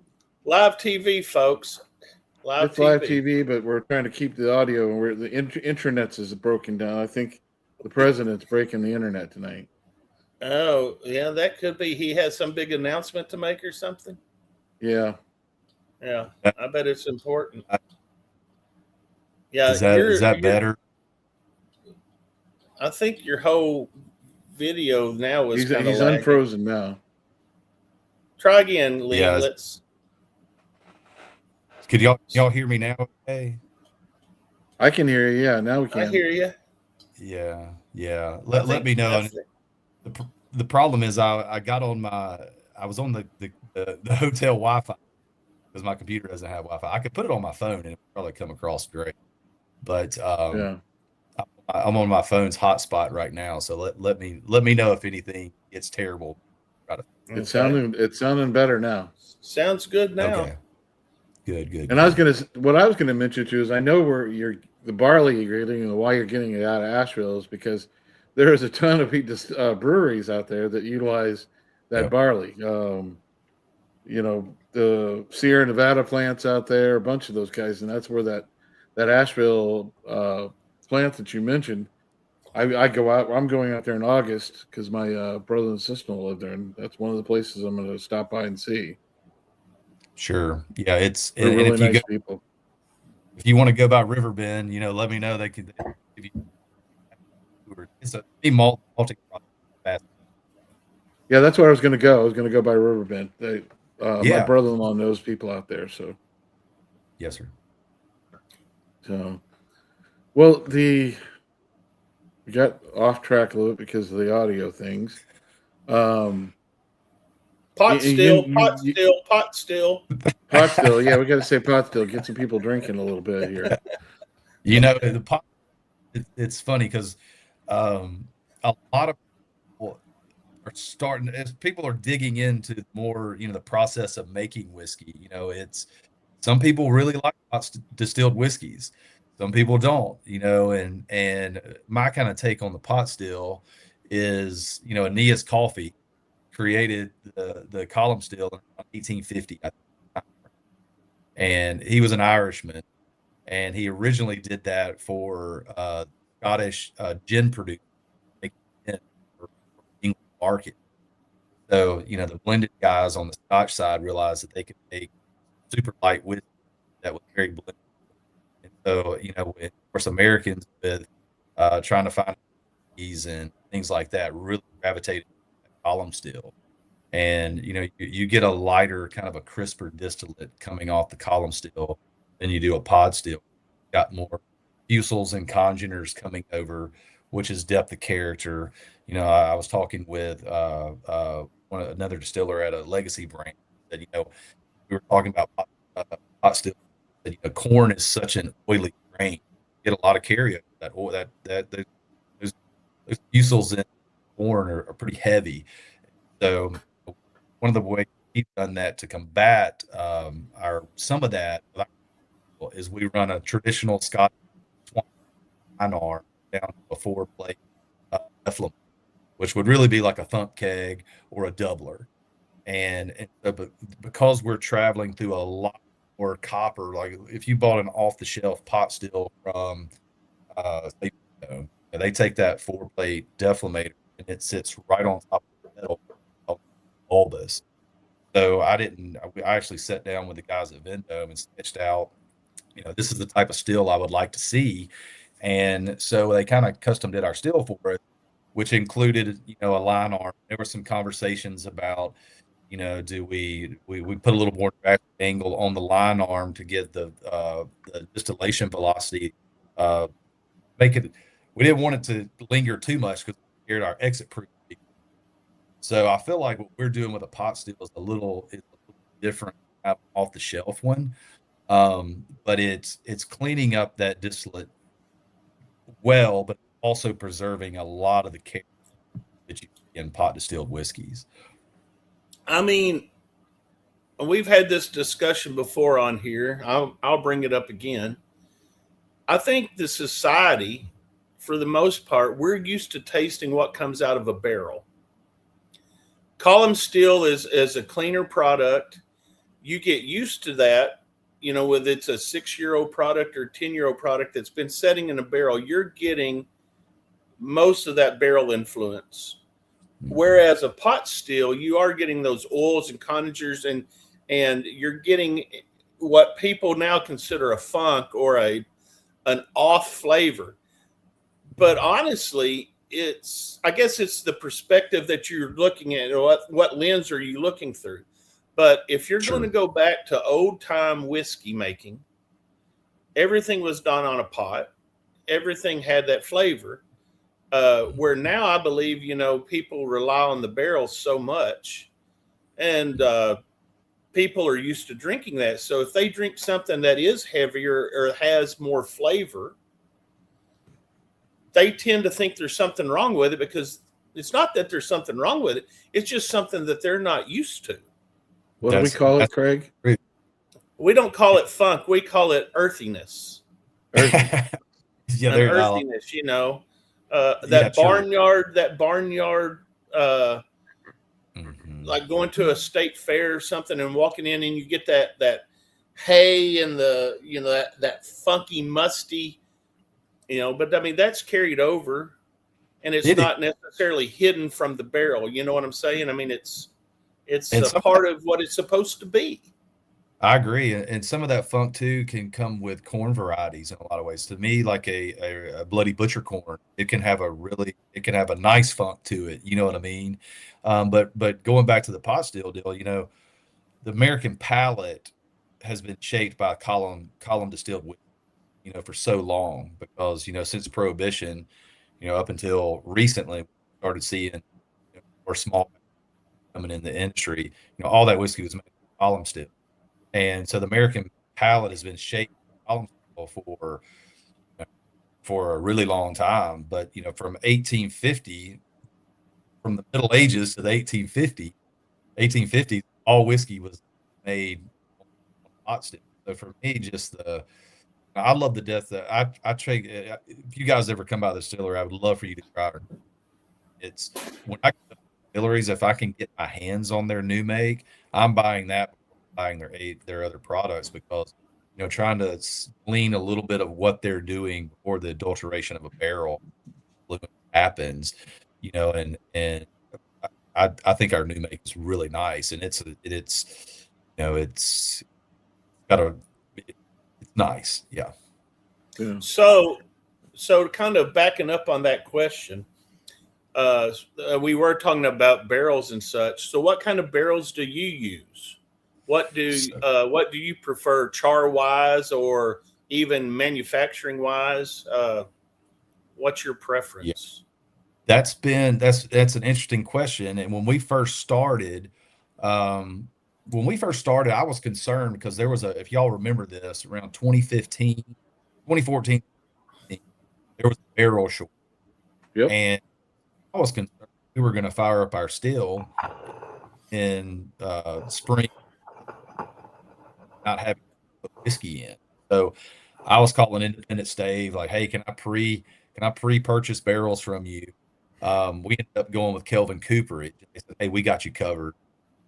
Live TV, folks. It's live TV, but we're trying to keep the audio, and the intranets is broken down. I think the president's breaking the internet tonight. Oh, yeah, that could be. He has some big announcement to make or something. Yeah. Yeah, I bet it's important. Yeah, is that better? I think your whole video now is kind of he's unfrozen now. Try again, Lee. Yeah. Could y'all hear me now? Okay. I can hear you. Yeah, now we can. I hear you. Yeah. Let me know. The problem is I was on the hotel Wi-Fi because my computer doesn't have Wi-Fi. I could put it on my phone and it would probably come across great. But I'm on my phone's hotspot right now, so let me know if anything gets terrible. It's sounding better now. Sounds good now. Okay. Good. And what I was gonna mention too is I know the barley you're getting and why you're getting it out of Asheville is because there is a ton of breweries out there that utilize that barley. The Sierra Nevada plants out there, a bunch of those guys, and that's where that Asheville plant that you mentioned. I go out. I'm going out there in August because my brother and sister-in-law live there, and that's one of the places I'm going to stop by and see. Sure. Yeah, They're really nice people. If you want to go by Riverbend, let me know. They could. It's a multi. Yeah, that's where I was going to go. I was going to go by Riverbend. My brother-in-law knows people out there, so. Yes, sir. So, well, we got off track a little bit because of the audio things. Pot still, pot you still, pot still. pot still. Yeah, we got to say pot still. Get some people drinking a little bit here. You know, the pot. It's funny because a lot of people are starting as people are digging into more, the process of making whiskey. It's some people really like distilled whiskeys. Some people don't, and my kind of take on the pot still is, Aeneas Coffee created the column still in 1850, I think, and he was an Irishman, and he originally did that for Scottish gin producer for English market. So, the blended guys on the Scotch side realized that they could make super light whiskey that was very blended. And so, of course, Americans with trying to find these and things like that really gravitated to column still. And, you get a lighter, kind of a crisper distillate coming off the column still than you do a pod still. Got more fusels and congeners coming over, which is depth of character. I was talking with another distiller at a legacy brand that, we were talking about pot still. That, corn is such an oily grain. You get a lot of carryover. That oil, those fusels in corn are pretty heavy. So one of the ways we've done that to combat some of that is we run a traditional Scotch wine arm down to a 4-plate Bethlehem, which would really be like a thump keg or a doubler. And but because we're traveling through a lot more copper, like if you bought an off-the-shelf pot still from, they take that 4-plate deflator and it sits right on top of the metal of bulbous. So I actually sat down with the guys at Vendome and sketched out, this is the type of still I would like to see. And so they kind of custom did our still for it, which included, a line arm. There were some conversations about, do we put a little more angle on the line arm to get the distillation velocity, make it, we didn't want it to linger too much because we scared our exit proof. So I feel like what we're doing with a pot still is a little different off the shelf one. But it's cleaning up that distillate well, but also preserving a lot of the character that you see in pot distilled whiskeys. I mean, we've had this discussion before on here. I'll bring it up again. I think the society, for the most part, we're used to tasting what comes out of a barrel. Column still is a cleaner product. You get used to that, whether it's a 6-year-old product or 10-year-old product that's been setting in a barrel, you're getting most of that barrel influence. Whereas a pot still, you are getting those oils and congeners, and you're getting what people now consider a funk or an off flavor. But honestly, I guess it's the perspective that you're looking at, or what lens are you looking through. But if you're going to go back to old time whiskey making, everything was done on a pot. Everything had that flavor. Where now I believe, people rely on the barrels so much, and people are used to drinking that. So if they drink something that is heavier or has more flavor, they tend to think there's something wrong with it, because it's not that there's something wrong with it. It's just something that they're not used to. What do we call it, Craig? We don't call it funk. We call it earthiness. Yeah, earthiness, that barnyard, like going to a state fair or something and walking in and you get that hay and that funky, musty, but I mean, that's carried over, and it's not necessarily hidden from the barrel. You know what I'm saying? I mean, it's a part of what it's supposed to be. I agree, and some of that funk too can come with corn varieties in a lot of ways. To me, like a bloody butcher corn, it can have a nice funk to it. You know what I mean? But going back to the pot still deal, the American palate has been shaped by column distilled whiskey, you know, for so long, because, you know, since Prohibition, you know, up until recently, we started seeing, you know, more small coming in the industry. You know, all that whiskey was made with column still, and so the American palate has been shaped by column still for a really long time. But, you know, from 1850, from the Middle Ages to the 1850s, all whiskey was made on pot still. So for me, just I love the death that I trade. If you guys ever come by the distillery, I would love for you to try it. It's when I go to distilleries, if I can get my hands on their new make, I'm buying that before buying their other products, because, you know, trying to glean a little bit of what they're doing before the adulteration of a barrel happens, you know, and I think our new make is really nice, and it's you know, it's got a it's nice, yeah. Yeah. So, kind of backing up on that question, we were talking about barrels and such. So, what kind of barrels do you use? What do you prefer, char wise or even manufacturing wise? What's your preference? That's an interesting question. And when we first started, I was concerned because there was if y'all remember this, around 2015, 2014, there was a barrel short. Yep. And I was concerned we were going to fire up our still in spring, not having whiskey in. So I was calling Independent Stave, like, hey, can I pre-purchase barrels from you? We ended up going with Kelvin Cooper. They said, hey, we got you covered.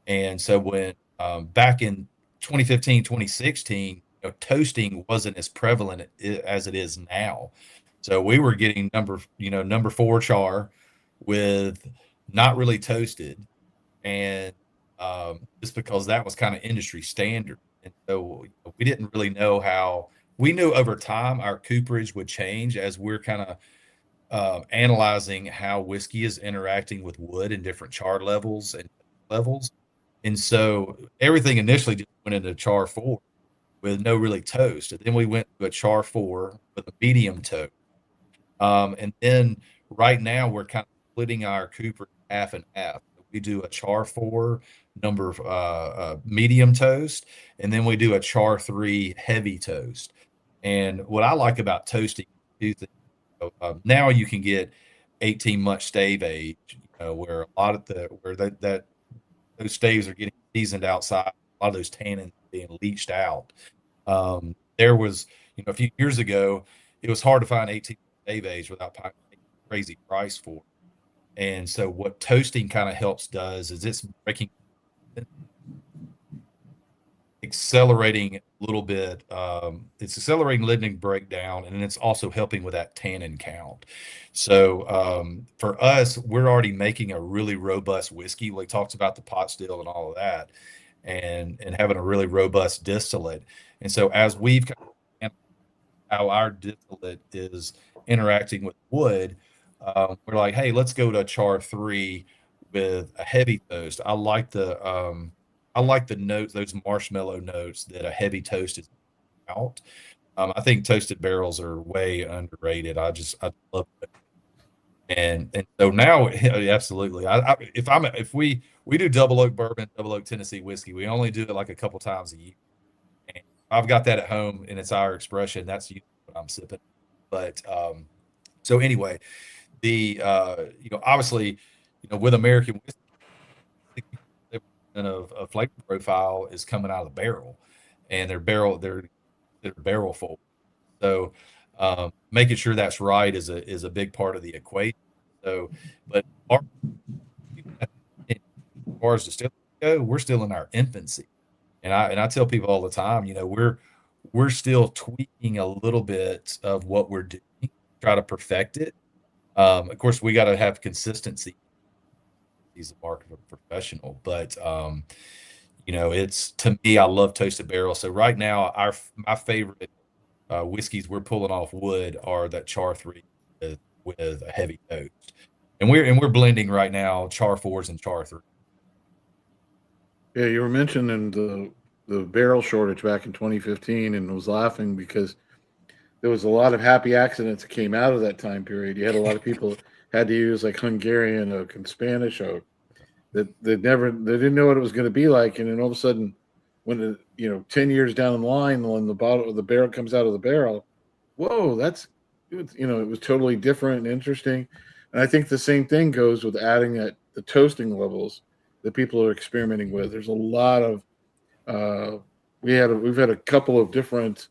And so when back in 2015, 2016, you know, toasting wasn't as prevalent as it is now. So we were getting number 4 char with not really toasted, and just because that was kind of industry standard. And so we didn't really know how. We knew over time our cooperage would change as we're kind of analyzing how whiskey is interacting with wood in different char levels. And so everything initially just went into char 4 with no really toast. And then we went to a char 4 with a medium toast. And then right now we're kind of splitting our cooper half and half. We do a char 4 medium toast, and then we do a char 3 heavy toast. And what I like about toasting, now you can get 18-month stave age, you know, where a lot of those staves are getting seasoned outside, a lot of those tannins being leached out. There was, you know, a few years ago, it was hard to find 18 stave age without paying a crazy price for it. And so what toasting kind of does is it's accelerating a little bit. It's accelerating lignin breakdown, and then it's also helping with that tannin count. So for us, we're already making a really robust whiskey. We talked about the pot still and all of that, and having a really robust distillate. And so as we've how our distillate is interacting with wood, we're like, hey, let's go to char 3 with a heavy toast. I like the notes, those marshmallow notes that a heavy toast is out. I think toasted barrels are way underrated. I love it. And so now, absolutely. If we do double oak bourbon, double oak Tennessee whiskey, we only do it like a couple times a year. And I've got that at home, and it's our expression. That's usually what I'm sipping. But so anyway, obviously, with American whiskey, of flavor profile is coming out of the barrel, and they're barrel full. So making sure that's right is a big part of the equation. So, but as far as distillery go, we're still in our infancy, and I tell people all the time, we're still tweaking a little bit of what we're doing, try to perfect it. Of course, we got to have consistency. He's a market professional, but it's, to me, I love toasted barrel. So right now, my favorite whiskeys we're pulling off wood are that char 3 with a heavy toast, and we're blending right now char 4s and char 3. Yeah, you were mentioning the barrel shortage back in 2015 and was laughing because there was a lot of happy accidents that came out of that time period. You had a lot of people had to use like Hungarian oak and Spanish oak that they didn't know what it was going to be like, and then all of a sudden, when 10 years down the line, when the barrel comes out of the barrel, whoa, it was totally different and interesting. And I think the same thing goes with adding the toasting levels that people are experimenting with. There's a lot of we've had a couple of different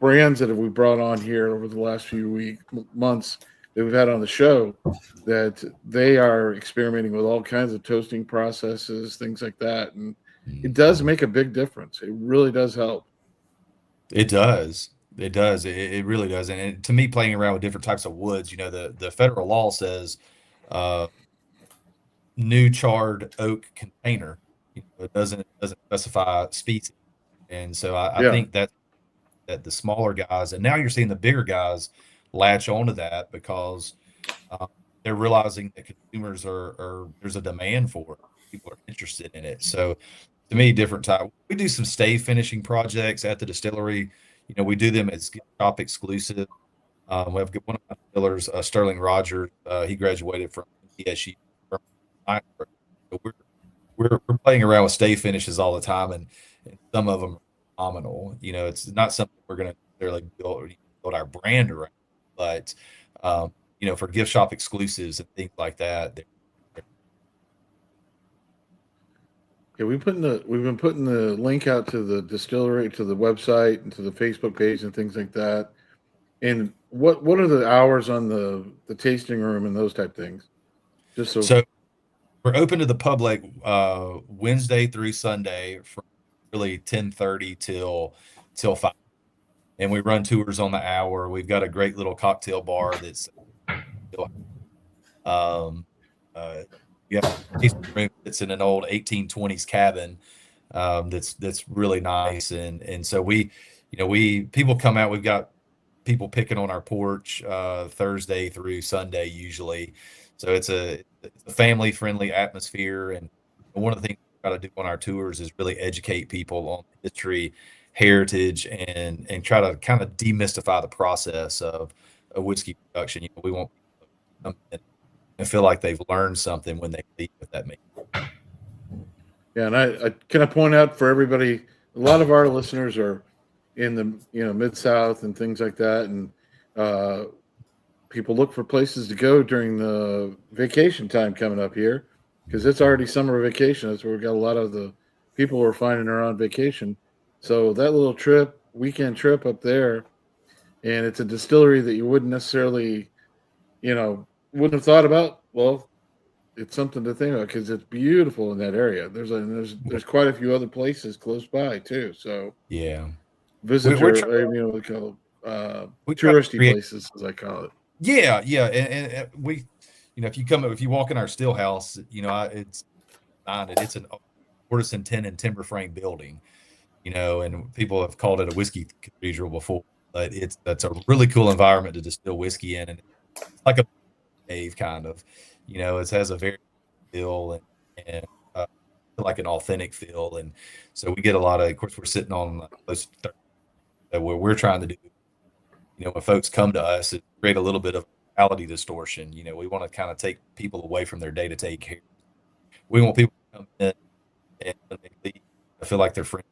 brands that we brought on here over the last few months that we've had on the show that they are experimenting with all kinds of toasting processes, things like that. And it does make a big difference. It really does help. It does. It does. It really does. And to me, playing around with different types of woods, the federal law says new charred oak container. It doesn't specify species. And so I think that the smaller guys, and now you're seeing the bigger guys latch onto that because they're realizing that consumers there's a demand for it. People are interested in it. So to me, different type. We do some stave finishing projects at the distillery. We do them as shop exclusive. We have one of my distillers, Sterling Rogers. He graduated from TSU. So we're playing around with stave finishes all the time, and some of them are phenomenal. It's not something we're going to necessarily build our brand around, but for gift shop exclusives and things like that. Yeah, we've been putting the link out to the distillery, to the website, and to the Facebook page and things like that. And what are the hours on the tasting room and those type things? So we're open to the public Wednesday through Sunday from really 10:30 till 5. And we run tours on the hour. We've got a great little cocktail bar that's you have a tasting room that's in an old 1820s cabin that's really nice. And so people come out. We've got people picking on our porch Thursday through Sunday usually. So it's a family friendly atmosphere. And one of the things we try to do on our tours is really educate people on history, heritage, and try to kind of demystify the process of whiskey production. We want people to come in and feel like they've learned something when they leave, if that makes sense. Yeah, and I can point out for everybody, a lot of our listeners are in the Mid-South and things like that, and people look for places to go during the vacation time coming up here because it's already summer vacation. That's where we got a lot of the people we're finding are on vacation. So that little weekend trip up there, and it's a distillery that you wouldn't necessarily, wouldn't have thought about. Well, it's something to think about because it's beautiful in that area. There's quite a few other places close by too. So yeah, visitor, we call touristy places, as I call it. Yeah, and we, if you walk in our still house, it's an Ortison tin and timber frame building, and people have called it a whiskey cathedral before, but that's a really cool environment to distill whiskey in, and it's like a cave kind of, it has a very feel and like an authentic feel, and so we get a lot of course, we're sitting on close to 30, where we're trying to do. When folks come to us, it create a little bit of reality distortion. We want to kind of take people away from their day-to-day care. We want people to come in and they feel like they're friends.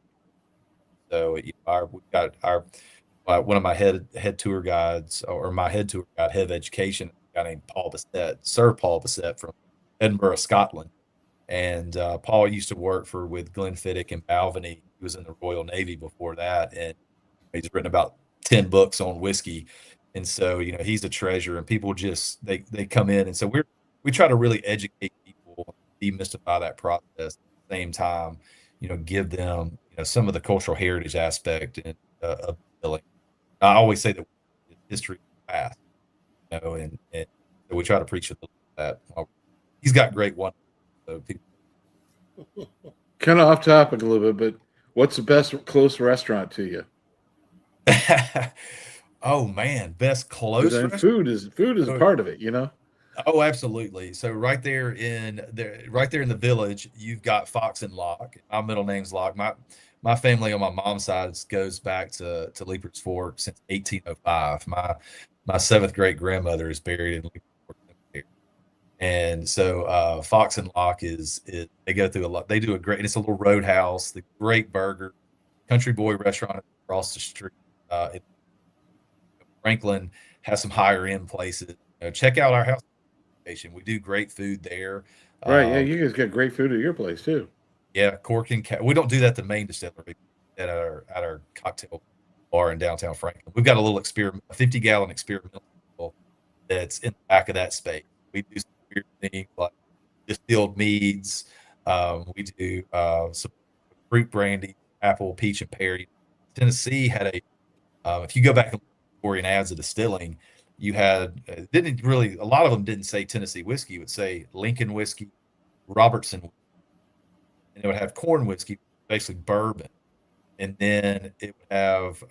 So we've got one of my head tour guides, or my head tour guide, head of education, a guy named Sir Paul Bissett from Edinburgh, Scotland. And Paul used to work with Glenfiddich and Balvenie. He was in the Royal Navy before that, and he's written about 10 books on whiskey. And so, he's a treasure, and people just, they come in. And so we try to really educate people, demystify that process at the same time, give them, some of the cultural heritage aspect and of distilling. I always say that history is past, and so we try to preach that. He's got great one. So people... Kind of off topic a little bit, but what's the best close restaurant to you? Oh man, best close. Food is a part of it, Oh, absolutely. So right there in the village, you've got Fox and Locke. My middle name's Locke. My family on my mom's side goes back to Leiper's Fork since 1805. My seventh great grandmother is buried in Leiper's Fork Cemetery. And so Fox and Locke is they go through a lot. They do a great. It's a little roadhouse. The great burger, Country Boy restaurant across the street. Franklin has some higher end places. Check out our house station. We do great food there. Right. Yeah, you guys get great food at your place too. Yeah, Cork and we don't do that at the main distillery, at our cocktail bar in downtown Franklin. We've got a little experiment, a 50-gallon experimental that's in the back of that space. We do some weird things like distilled meads. We do some fruit brandy, apple, peach, and pear. Tennessee had if you go back and look at Victorian ads of distilling, you had didn't really a lot of them didn't say Tennessee whiskey. It would say Lincoln whiskey, Robertson, and it would have corn whiskey, basically bourbon, and then it would have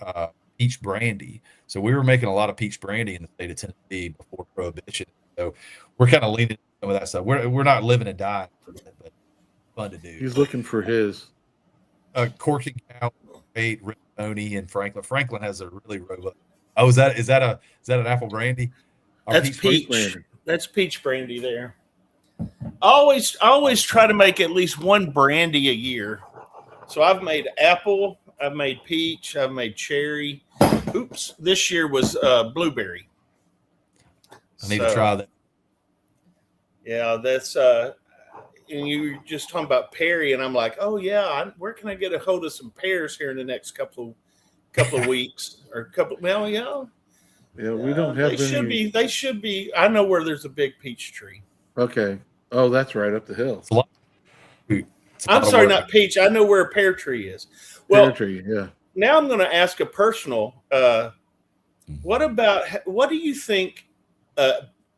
peach brandy. So we were making a lot of peach brandy in the state of Tennessee before Prohibition. So we're kind of leaning into some of that stuff. We're not living and dying, but fun to do. He's looking for his Cork and Cow, Ricconi, and Franklin. Franklin has a really robust. Oh, is that an apple brandy? That's peach. Brandy. That's peach brandy there. I always try to make at least one brandy a year. So I've made apple, I've made peach, I've made cherry. Oops, this year was blueberry. I need to try that. Yeah, that's and you were just talking about Perry, and I'm like, oh yeah, where can I get a hold of some pears here in the next couple of weeks or couple? Well, yeah, we don't have. They should be. I know where there's a big peach tree. Okay. Oh, that's right up the hill. I'm sorry, not peach. I know where a pear tree is. Well, pear tree, yeah. Now I'm going to ask a personal. What do you think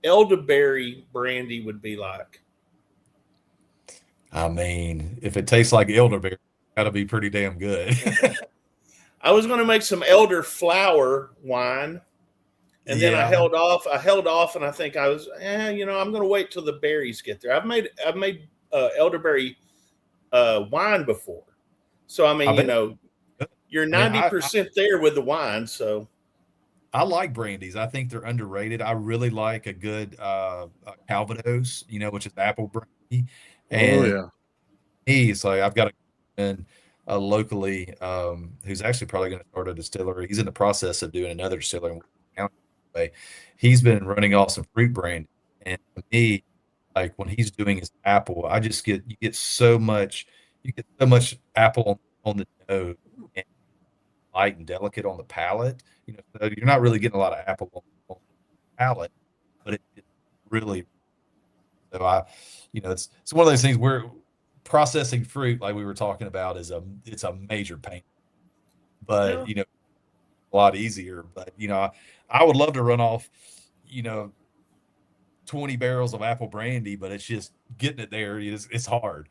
elderberry brandy would be like? I mean, if it tastes like elderberry, it's got to be pretty damn good. I was going to make some elderflower wine, and then I held off, and I think I was, I'm going to wait till the berries get there. I've made elderberry wine before, so I mean, you're 90% there with the wine. So I like brandies. I think they're underrated. I really like a good Calvados, which is apple brandy. And he's like, I've got a friend locally who's actually probably going to start a distillery. He's in the process of doing another distillery. He's been running off some fruit brandy, and to me, like when he's doing his apple, you get so much apple on the nose and light and delicate on the palate. So you're not really getting a lot of apple on the palate, but it's really. So it's one of those things where processing fruit, like we were talking about, it's a major pain, but a lot easier. But I would love to run off, 20 barrels of apple brandy, but it's just getting it there. It's hard.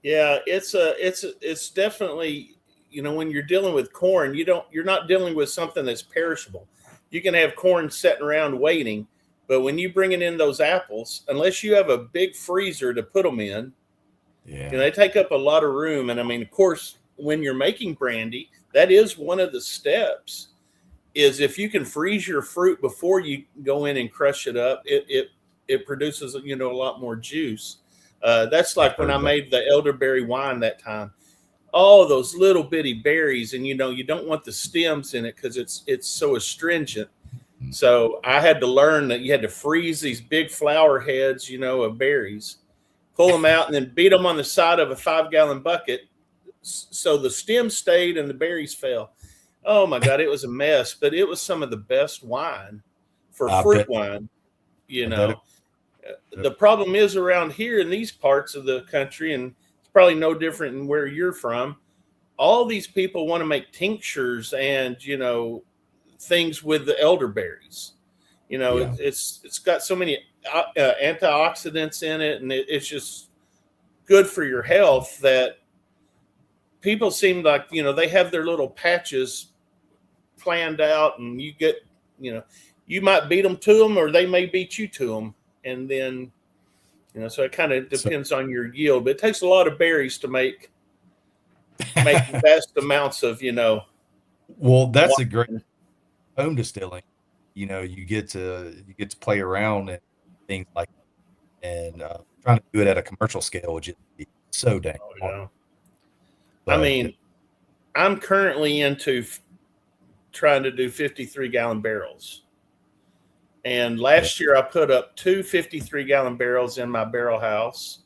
Yeah, it's definitely, when you're dealing with corn, you're not dealing with something that's perishable. You can have corn sitting around waiting, but when you bring in those apples, unless you have a big freezer to put them in, they take up a lot of room. And I mean, of course, when you're making brandy, that is one of the steps. Is if you can freeze your fruit before you go in and crush it up, it produces a lot more juice. That's like when I made the elderberry wine that time. All those little bitty berries, and you don't want the stems in it because it's so astringent. So I had to learn that you had to freeze these big flower heads, of berries, pull them out, and then beat them on the side of a 5-gallon bucket so the stem stayed and the berries fell. Oh my God, it was a mess, but it was some of the best wine for fruit wine. The problem is around here in these parts of the country, and it's probably no different than where you're from. All these people want to make tinctures and, things with the elderberries. It's got so many antioxidants in it, and it's just good for your health that people seem like, they have their little patches planned out, and you get, you might beat them to them, or they may beat you to them, and then so it kind of depends on your yield. But it takes a lot of berries to make the best amounts of Well, that's a great home distilling. You get to play around and things like that. And trying to do it at a commercial scale would just be so dang hard. I mean, I'm currently into trying to do 53-gallon barrels. And last year I put up 2 53-gallon barrels in my barrel house,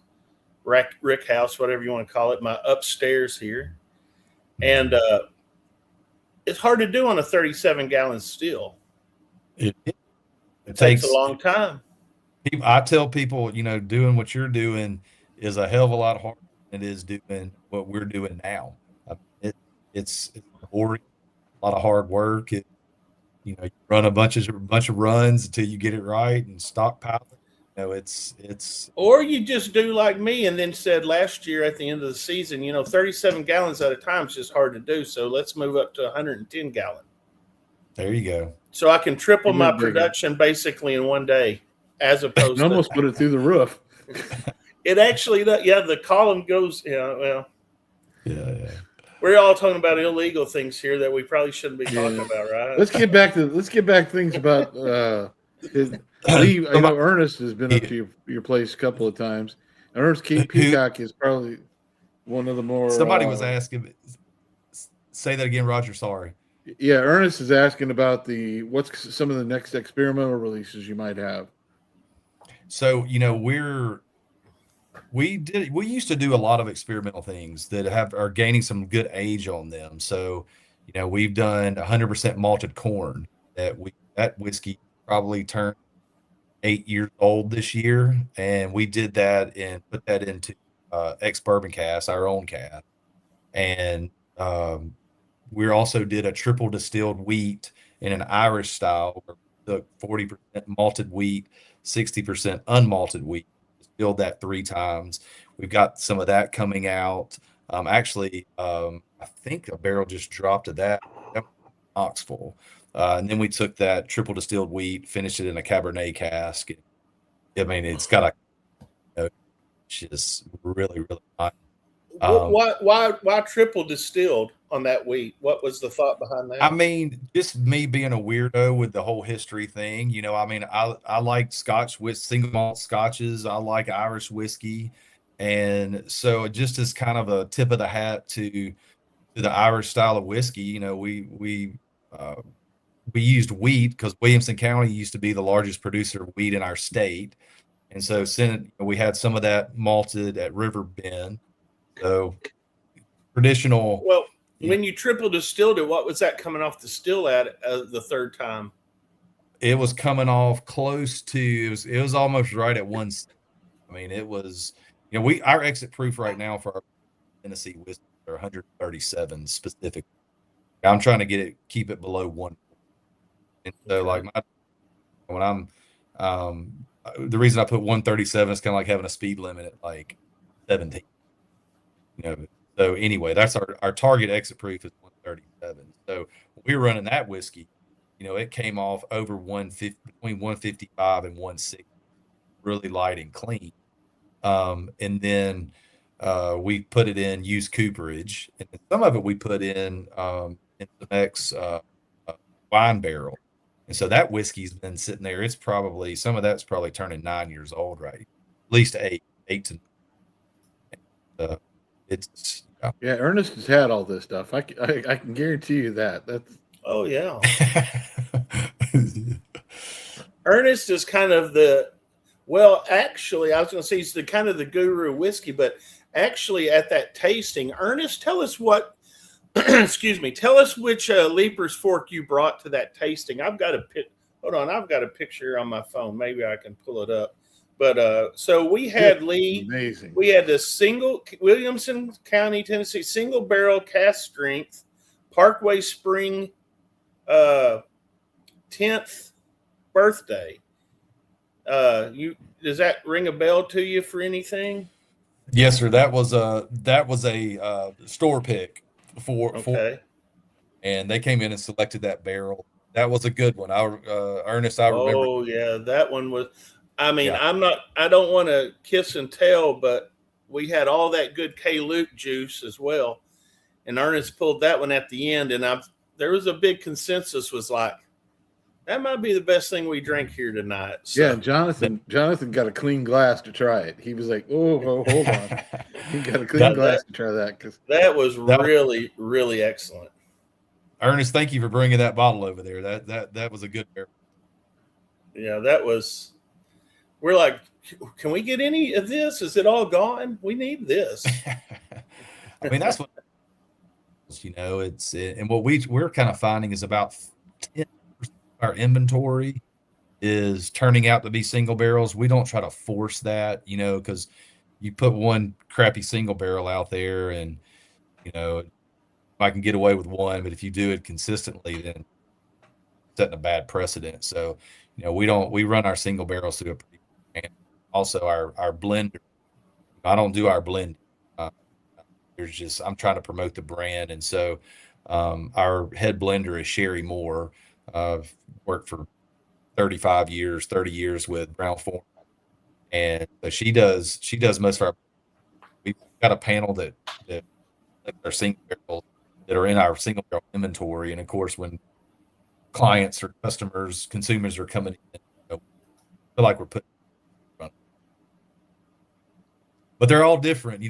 rick house, whatever you want to call it, my upstairs here. And it's hard to do on a 37-gallon still. It takes a long time. I tell people, doing what you're doing is a hell of a lot harder than it is doing what we're doing now. It's boring, a lot of hard work. You run a bunch of runs until you get it right and stockpile it. It's or you just do like me and then said last year at the end of the season, 37 gallons at a time is just hard to do. So let's move up to 110 gallon. There you go. So I can triple my production basically in one day, as opposed to almost put it through the roof. It actually, the column goes, Yeah. We're all talking about illegal things here that we probably shouldn't be talking about, right? Let's get back to things about Lee. I know Ernest has been up to your place a couple of times. Ernest Peacock is probably one of the more. Somebody was asking. Say that again, Roger. Sorry. Yeah, Ernest is asking about what's some of the next experimental releases you might have. So we used to do a lot of experimental things that are gaining some good age on them. So we've done 100% malted corn that whiskey probably turned 8 years old this year, and we did that and put that into ex-bourbon cask, our own cask, and we also did a triple distilled wheat in an Irish style, where we took 40% malted wheat, 60% unmalted wheat, distilled that 3 times. We've got some of that coming out. I think a barrel just dropped of that Knoxville. And then we took that triple distilled wheat, finished it in a Cabernet cask. I mean, it's got just really, really nice. Why triple distilled on that wheat? What was the thought behind that? I mean, just me being a weirdo with the whole history thing. I like Scotch with single malt scotches. I like Irish whiskey, and so just as kind of a tip of the hat to the Irish style of whiskey, we used wheat because Williamson County used to be the largest producer of wheat in our state, and so we had some of that malted at River Bend. So traditional. Well, when you triple distilled it, what was that coming off the still at the third time? It was coming off close to. It was almost right at 1. I mean, it was. Our exit proof right now for our Tennessee whiskey are 137 specific. I'm trying to keep it below 1. And so, when I'm, the reason I put 137 is kind of like having a speed limit at like 17. So anyway, that's our target exit proof is 137. So when we were running that whiskey, it came off over 150, between 155 and 160, really light and clean. And then we put it in used cooperage, and some of it we put in some ex wine barrel. And so that whiskey's been sitting there. It's probably, some of that's probably turning 9 years old, right? At least 8 to 9. It's yeah. Ernest has had all this stuff. I can guarantee you that. That's yeah. Ernest is kind of actually, I was going to say he's the kind of the guru of whiskey, but actually at that tasting, Ernest, tell us what. Excuse me. Tell us which Leiper's fork you brought to that tasting. I've got a picture on my phone. Maybe I can pull it up. But so we had Lee. Amazing. We had the single Williamson County, Tennessee, single barrel cask strength Parkway Spring 10th birthday. Does that ring a bell to you for anything? Yes, sir. That was a store pick for, and they came in and selected that barrel. That was a good one. Ernest, I remember. Oh yeah, that one was. I mean, Yeah. I don't want to kiss and tell, but we had all that good K. Luke juice as well, and Ernest pulled that one at the end, and there was a big consensus was like, that might be the best thing we drink here tonight. So. Yeah, Jonathan got a clean glass to try it. He was like, "Oh, hold on." He got a clean glass to try that because that was really, really excellent. Ernest, thank you for bringing that bottle over there. That was a good barrel. Yeah, that was. We're like, can we get any of this? Is it all gone? We need this. I mean, that's what it's and what we're kind of finding is about 10% of our inventory is turning out to be single barrels. We don't try to force that, because you put one crappy single barrel out there and I can get away with one, but if you do it consistently, then setting a bad precedent. So, we run our single barrels through and also our blender. I don't do our blend. I'm trying to promote the brand. And so, our head blender is Sherry Moore. I've worked for 30 years with Brown-Forman. And so she does most of our, we've got a panel that our single barrels that are in our single barrel inventory. And of course, when clients or customers, consumers are coming in, feel like we're putting, but they're all different.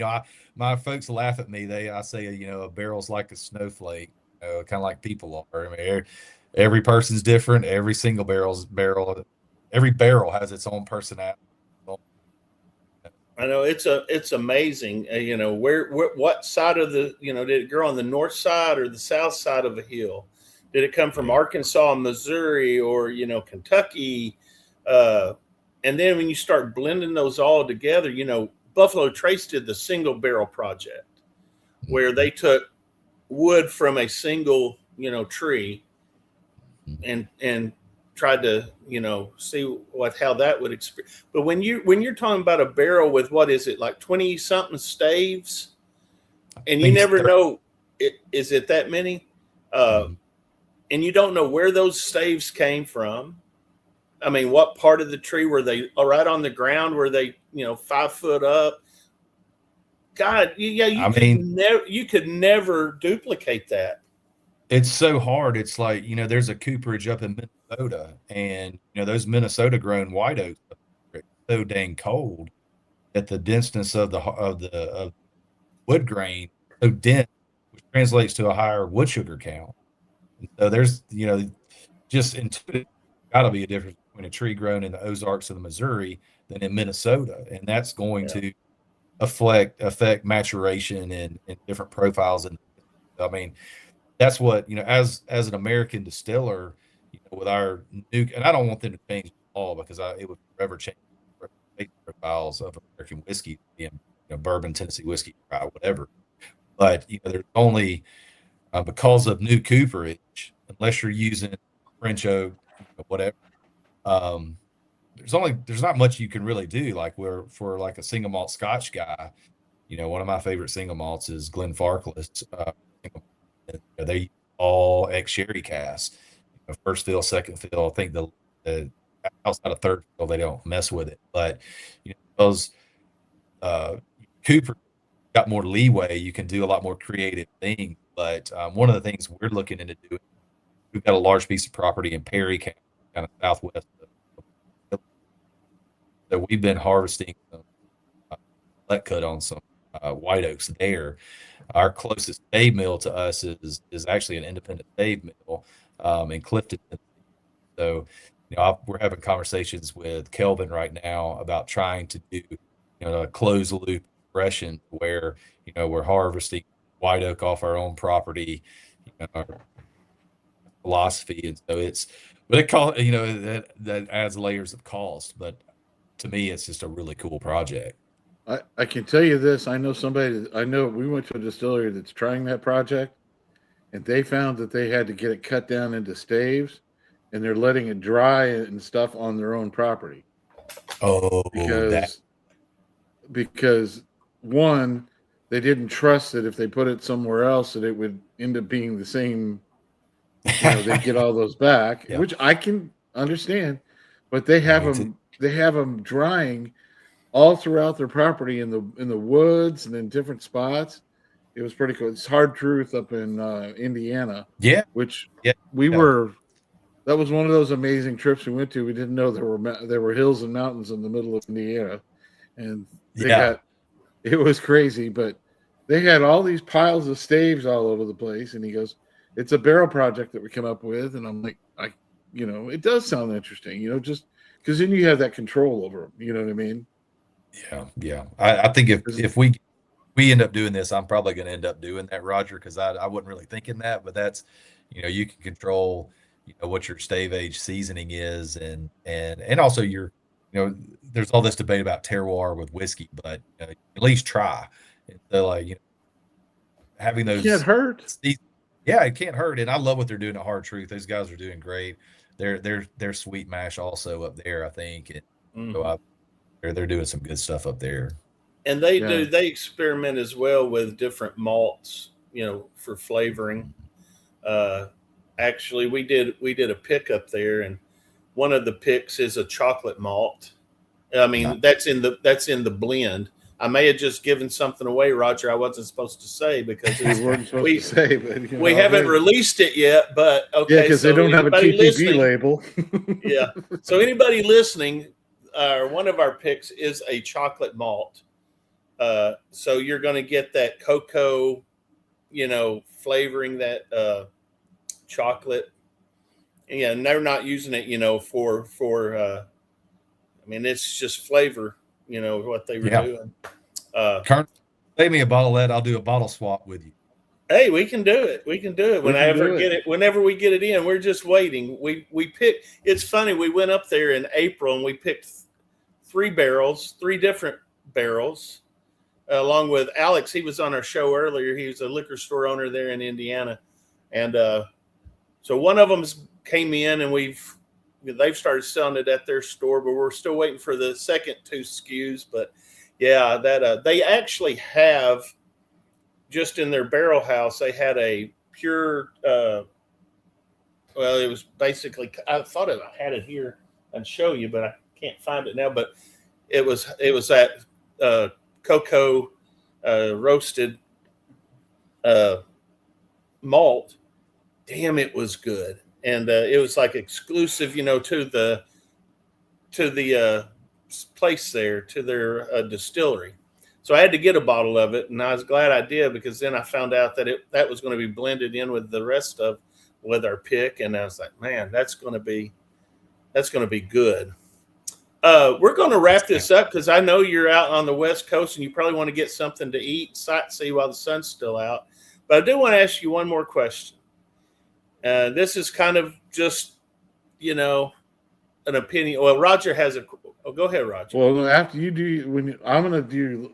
My folks laugh at me. I say, a barrel's like a snowflake, kind of like people are. I mean, every person's different. Every single every barrel has its own personality. I know it's amazing. What side of the, did it grow on the north side or the south side of a hill? Did it come from Arkansas, Missouri, or, Kentucky? And then when you start blending those all together, Buffalo Trace did the single barrel project where they took wood from a single, tree and tried to, see how that would experience. But when you're talking about a barrel with, what is it, like 20 something staves, and you never know, is it that many? And you don't know where those staves came from. I mean, what part of the tree were they? Right on the ground? Were they, 5 foot up? God, you could never duplicate that. It's so hard. It's like, there's a cooperage up in Minnesota, and those Minnesota grown white oaks are so dang cold that the denseness of the wood grain so dense, which translates to a higher wood sugar count. And so there's just intuitive got to be a difference between a tree grown in the Ozarks of the Missouri than in Minnesota, and that's going to affect maturation and different profiles. And I mean, that's what, as an American distiller, with our new, and I don't want them to change the law because it would forever change the profiles of American whiskey, bourbon, Tennessee whiskey, whatever. But there's only because of new cooperage, unless you're using French oak, whatever. There's not much you can really do. Like for like a single malt Scotch guy, one of my favorite single malts is Glenfarclas. They all ex-sherry casks, first fill, second fill. I think the outside of third fill, they don't mess with it. But those Cooper got more leeway. You can do a lot more creative things. But one of the things we're looking into doing, we've got a large piece of property in Perry County, kind of southwest of, so we've been harvesting some let cut on some white oaks there. Our closest stave mill to us is actually an independent stave mill in Clifton. So, we're having conversations with Kelvin right now about trying to do, a closed loop progression where, we're harvesting white oak off our own property, our philosophy. And so that adds layers of cost, but to me, it's just a really cool project. I can tell you this. I know we went to a distillery that's trying that project, and they found that they had to get it cut down into staves, and they're letting it dry and stuff on their own property. Oh, because one, they didn't trust that if they put it somewhere else that it would end up being the same They get all those back, Yeah. which I can understand. But they have them drying all throughout their property in the woods and in different spots. It was pretty cool. It's Hard Truth up in Indiana. Yeah. Which Yeah. we were. That was one of those amazing trips we went to. We didn't know there were hills and mountains in the middle of Indiana, and it was crazy. But they had all these piles of staves all over the place, and he goes, "It's a barrel project that we come up with," and I'm like, it does sound interesting, just because then you have that control over them. You know what I mean? Yeah. I think if we end up doing this, I'm probably going to end up doing that, Roger, because I wasn't really thinking that, but that's, you can control, what your stave age seasoning is, and also there's all this debate about terroir with whiskey, but at least try. So having those can't hurt. Yeah, it can't hurt, and I love what they're doing at Hard Truth. Those guys are doing great. They're sweet mash also up there, I think, and so they're doing some good stuff up there. And they experiment as well with different malts, for flavoring. Actually, we did a pick up there, and one of the picks is a chocolate malt. I mean, that's in the blend. I may have just given something away, Roger. I wasn't supposed to say because we weren't supposed to say, but we haven't released it yet. But okay, yeah, because they don't have a TTB label. Yeah. So anybody listening, one of our picks is a chocolate malt. So you're going to get that cocoa, flavoring that chocolate. Yeah, and they're not using it, for I mean, it's just flavor, what they were doing. Colonel, save me a bottle of that. I'll do a bottle swap with you. Hey, we can do it. Whenever we get it in, we're just waiting. We pick. It's funny. We went up there in April and we picked three different barrels, along with Alex. He was on our show earlier. He was a liquor store owner there in Indiana, and so one of them came in, and they've started selling it at their store, but we're still waiting for the second two SKUs. But yeah, that they actually have, just in their barrel house, they had a pure, it was basically, I thought I had it here and show you, but I can't find it now. But it was that cocoa roasted malt. Damn, it was good. And it was like exclusive, to the place there, to their distillery. So I had to get a bottle of it, and I was glad I did, because then I found out that was going to be blended in with the rest with our pick, and I was like, man, that's going to be good. We're going to wrap this up because I know you're out on the West Coast and you probably want to get something to eat, sightsee while the sun's still out. But I do want to ask you one more question. This is kind of just, an opinion. Well, Roger has go ahead, Roger. Well, after you do, I'm going to do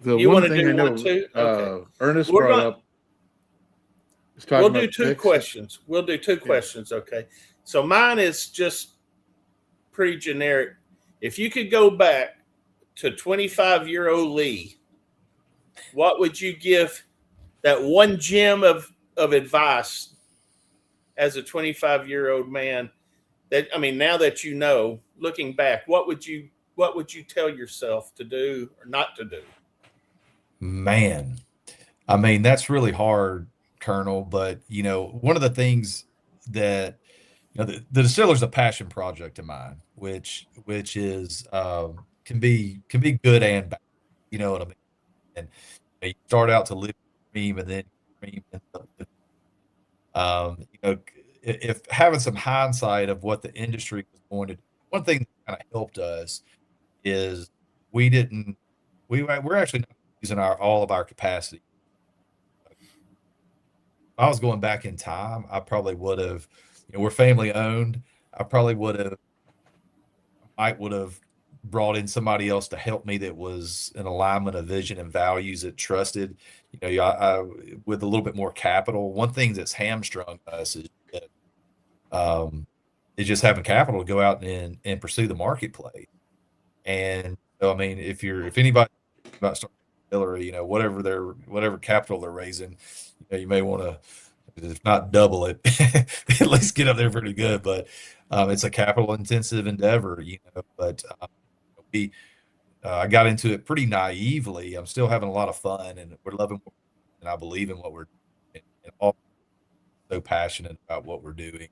the you one want to thing do I know. One too? Okay. Ernest brought up. We'll do two questions. Okay. So mine is just pretty generic. If you could go back to 25-year-old Lee, what would you give that one gem of advice as a 25-year-old man? Now that looking back, what would you tell yourself to do or not to do? Man, that's really hard, Colonel. But one of the things that the Distiller's a passion project of mine, which is can be good and bad. You know what I mean? And you start out to live dream, and then dream. If having some hindsight of what the industry was going to do, one thing that kind of helped us is we're actually not using all of our capacity. If I was going back in time, I probably would have, we're family owned. I probably would have brought in somebody else to help me that was in alignment of vision and values, that trusted, I with a little bit more capital. One thing that's hamstrung us is just having capital to go out and pursue the marketplace. And so, if anybody about starting a distillery, whatever capital they're raising, you may want to if not double it, at least get up there pretty good. But it's a capital intensive endeavor, you know. But we I got into it pretty naively. I'm still having a lot of fun, and we're loving, and I believe in what we're doing, and all so passionate about what we're doing.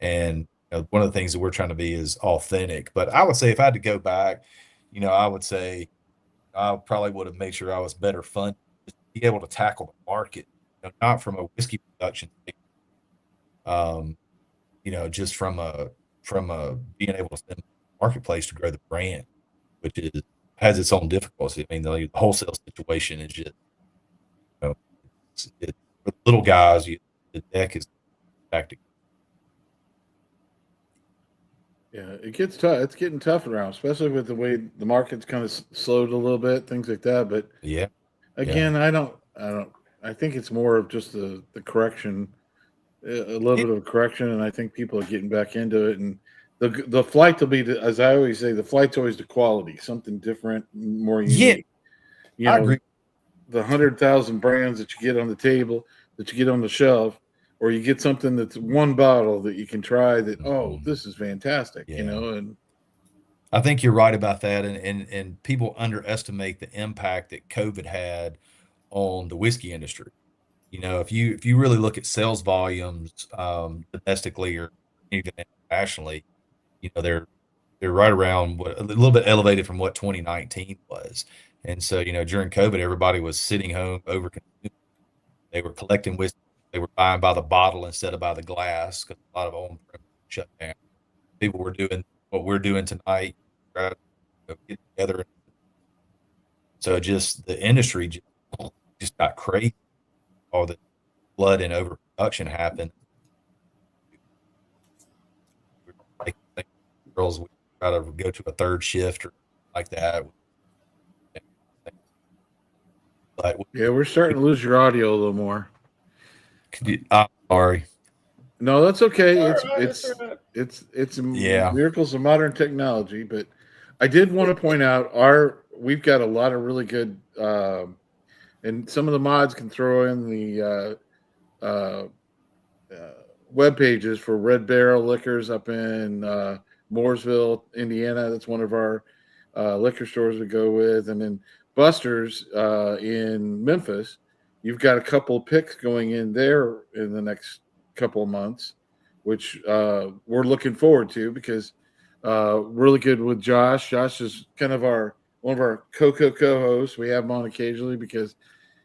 And one of the things that we're trying to be is authentic. But I would say if I had to go back, I would say I probably would have made sure I was better fun, just be able to tackle the market, not from a whiskey production, um, just from a being able to send the marketplace to grow the brand, which has its own difficulty. I mean, the wholesale situation is just, for the little guys, the deck is tactic. Yeah, it gets tough. It's getting tough around, especially with the way the market's kind of slowed a little bit, things like that. But Yeah. again, I think it's more of just the correction, a little bit of a correction, and I think people are getting back into it. And the flight will be, as I always say, the flight's always to quality, something different, more unique. I agree. The 100,000 brands that you get on the table, that you get on the shelf, or you get something that's one bottle that you can try that, this is fantastic, and I think you're right about that. And people underestimate the impact that COVID had on the whiskey industry. If you really look at sales volumes, domestically or even internationally, they're right around a little bit elevated from what 2019 was. And so, during COVID, everybody was sitting home over. They were collecting whiskey. They were buying by the bottle instead of by the glass because a lot of on-premise shut down. People were doing what we're doing tonight, try to get together. So just the industry just got crazy. All the flood and overproduction happened. Like girls would try to go to a third shift or like that. But yeah, we're starting to lose your audio a little more. I'm sorry. No, that's okay. It's Yeah. miracles of modern technology. But I did want to point out we've got a lot of really good, and some of the mods can throw in the web pages for Red Barrel Liquors up in Mooresville, Indiana. That's one of our liquor stores we go with, and then Buster's in Memphis. You've got a couple of picks going in there in the next couple of months, which we're looking forward to because really good with Josh. Josh is kind of one of our co-hosts. We have him on occasionally because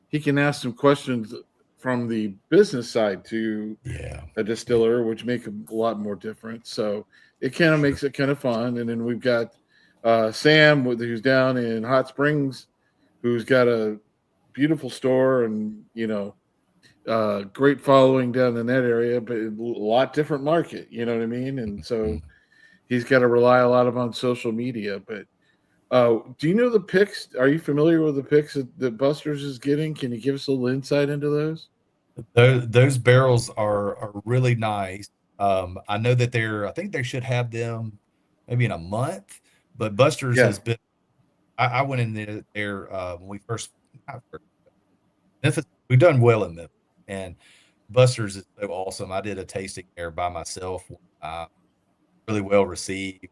he can ask some questions from the business side to a distiller, which make a lot more difference. So it kind of makes it kind of fun. And then we've got Sam, who's down in Hot Springs, who's got a beautiful store and great following down in that area, but a lot different market, you know what I mean? And so he's got to rely a lot on social media. But do you know the picks? Are you familiar with the picks that Buster's is getting? Can you give us a little insight into those? Those barrels are really nice. I know that I think they should have them maybe in a month, but Buster's has been, I went in there when we first, Memphis, we've done well in Memphis, and Buster's is so awesome. I did a tasting there by myself, really well received.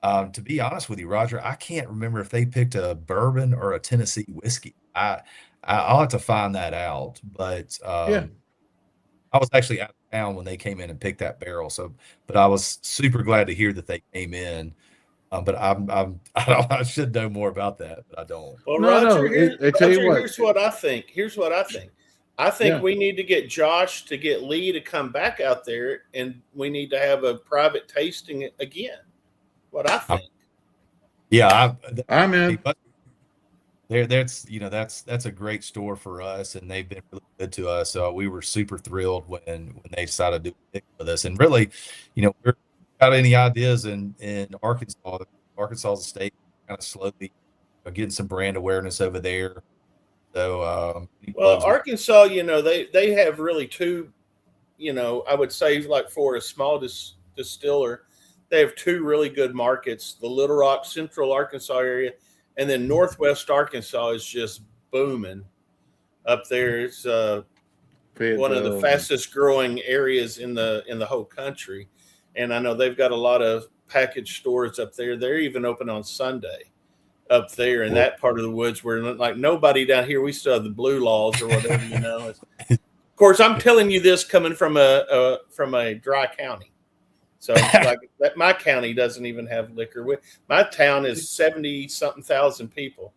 To be honest with you, Roger, I can't remember if they picked a bourbon or a Tennessee whiskey. I'll have to find that out. But I was actually out of town when they came in and picked that barrel. But I was super glad to hear that they came in. But I should know more about that, but I don't. Well, Roger, you what. Here's what I think. I think we need to get Josh to get Lee to come back out there, and we need to have a private tasting again. What I think. I'm in. That's a great store for us, and they've been really good to us. So we were super thrilled when they decided to do it with us. And really, we're got any ideas in Arkansas? Arkansas is a state kind of slowly getting some brand awareness over there. So, Arkansas, they have really two, I would say, like for a small distiller, they have two really good markets: the Little Rock, Central Arkansas area, and then Northwest Arkansas is just booming up there. It's one of the Fayetteville. fastest growing areas in the whole country. And I know they've got a lot of package stores up there. They're even open on Sunday up there in that part of the woods where like nobody down here, we still have the blue laws or whatever, you know. Of course, I'm telling you this coming from a dry county. So like that, my county doesn't even have liquor. My town is 70 something thousand people.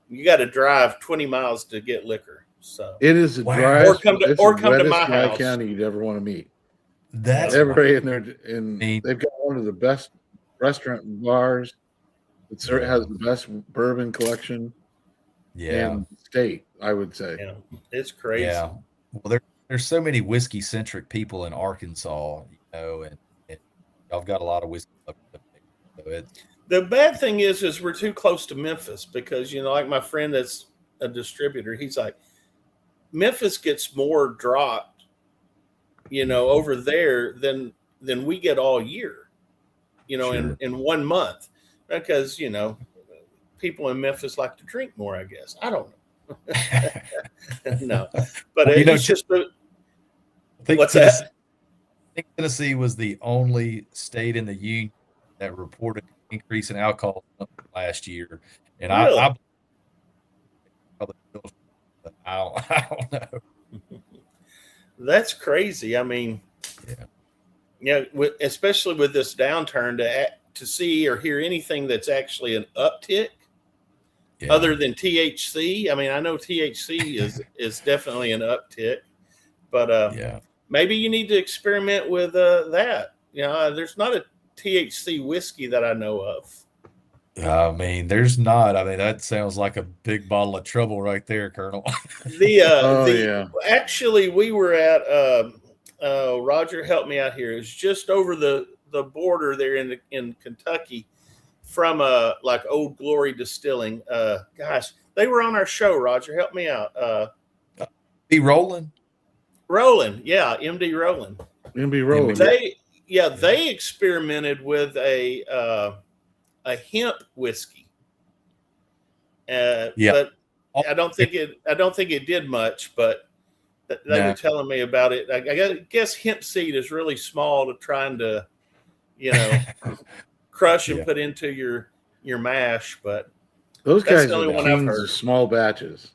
You got to drive 20 miles to get liquor. So it is the driest, or come to my dry house. county you'd ever want to meet. That's everybody in there, and they've got one of the best restaurant and bars. It has the best bourbon collection. In the state, I would say. Yeah, it's crazy. Yeah. Well, there's so many whiskey centric people in Arkansas, you know, and I've got a lot of whiskey. So the bad thing is we're too close to Memphis because, you know, like my friend that's a distributor, he's like, Memphis gets more dropped, you know, over there than we get all year, you know, in 1 month, because, you know, people in Memphis like to drink more, I guess. I don't know. No, but you know, it's just what's that? I think Tennessee was the only state in the union that reported an increase in alcohol last year, and really? I don't know. That's crazy. I mean, yeah, especially with this downturn, to see or hear anything that's actually an uptick other than THC. I mean, I know THC is definitely an uptick, but maybe you need to experiment with that. You know, there's not a THC whiskey that I know of. I mean, there's not. I mean, that sounds like a big bottle of trouble right there, Colonel. Actually, we were at Roger, help me out here. It's just over the border there in Kentucky from like Old Glory Distilling. Gosh, they were on our show. Roger, help me out. B. Rowland, yeah, MD Rowland. MD Rowland. They experimented with a hemp whiskey. But I don't think it did much, but they were telling me about it. I guess hemp seed is really small to trying to, you know, crush and put into your mash, but those guys are the kings of small batches.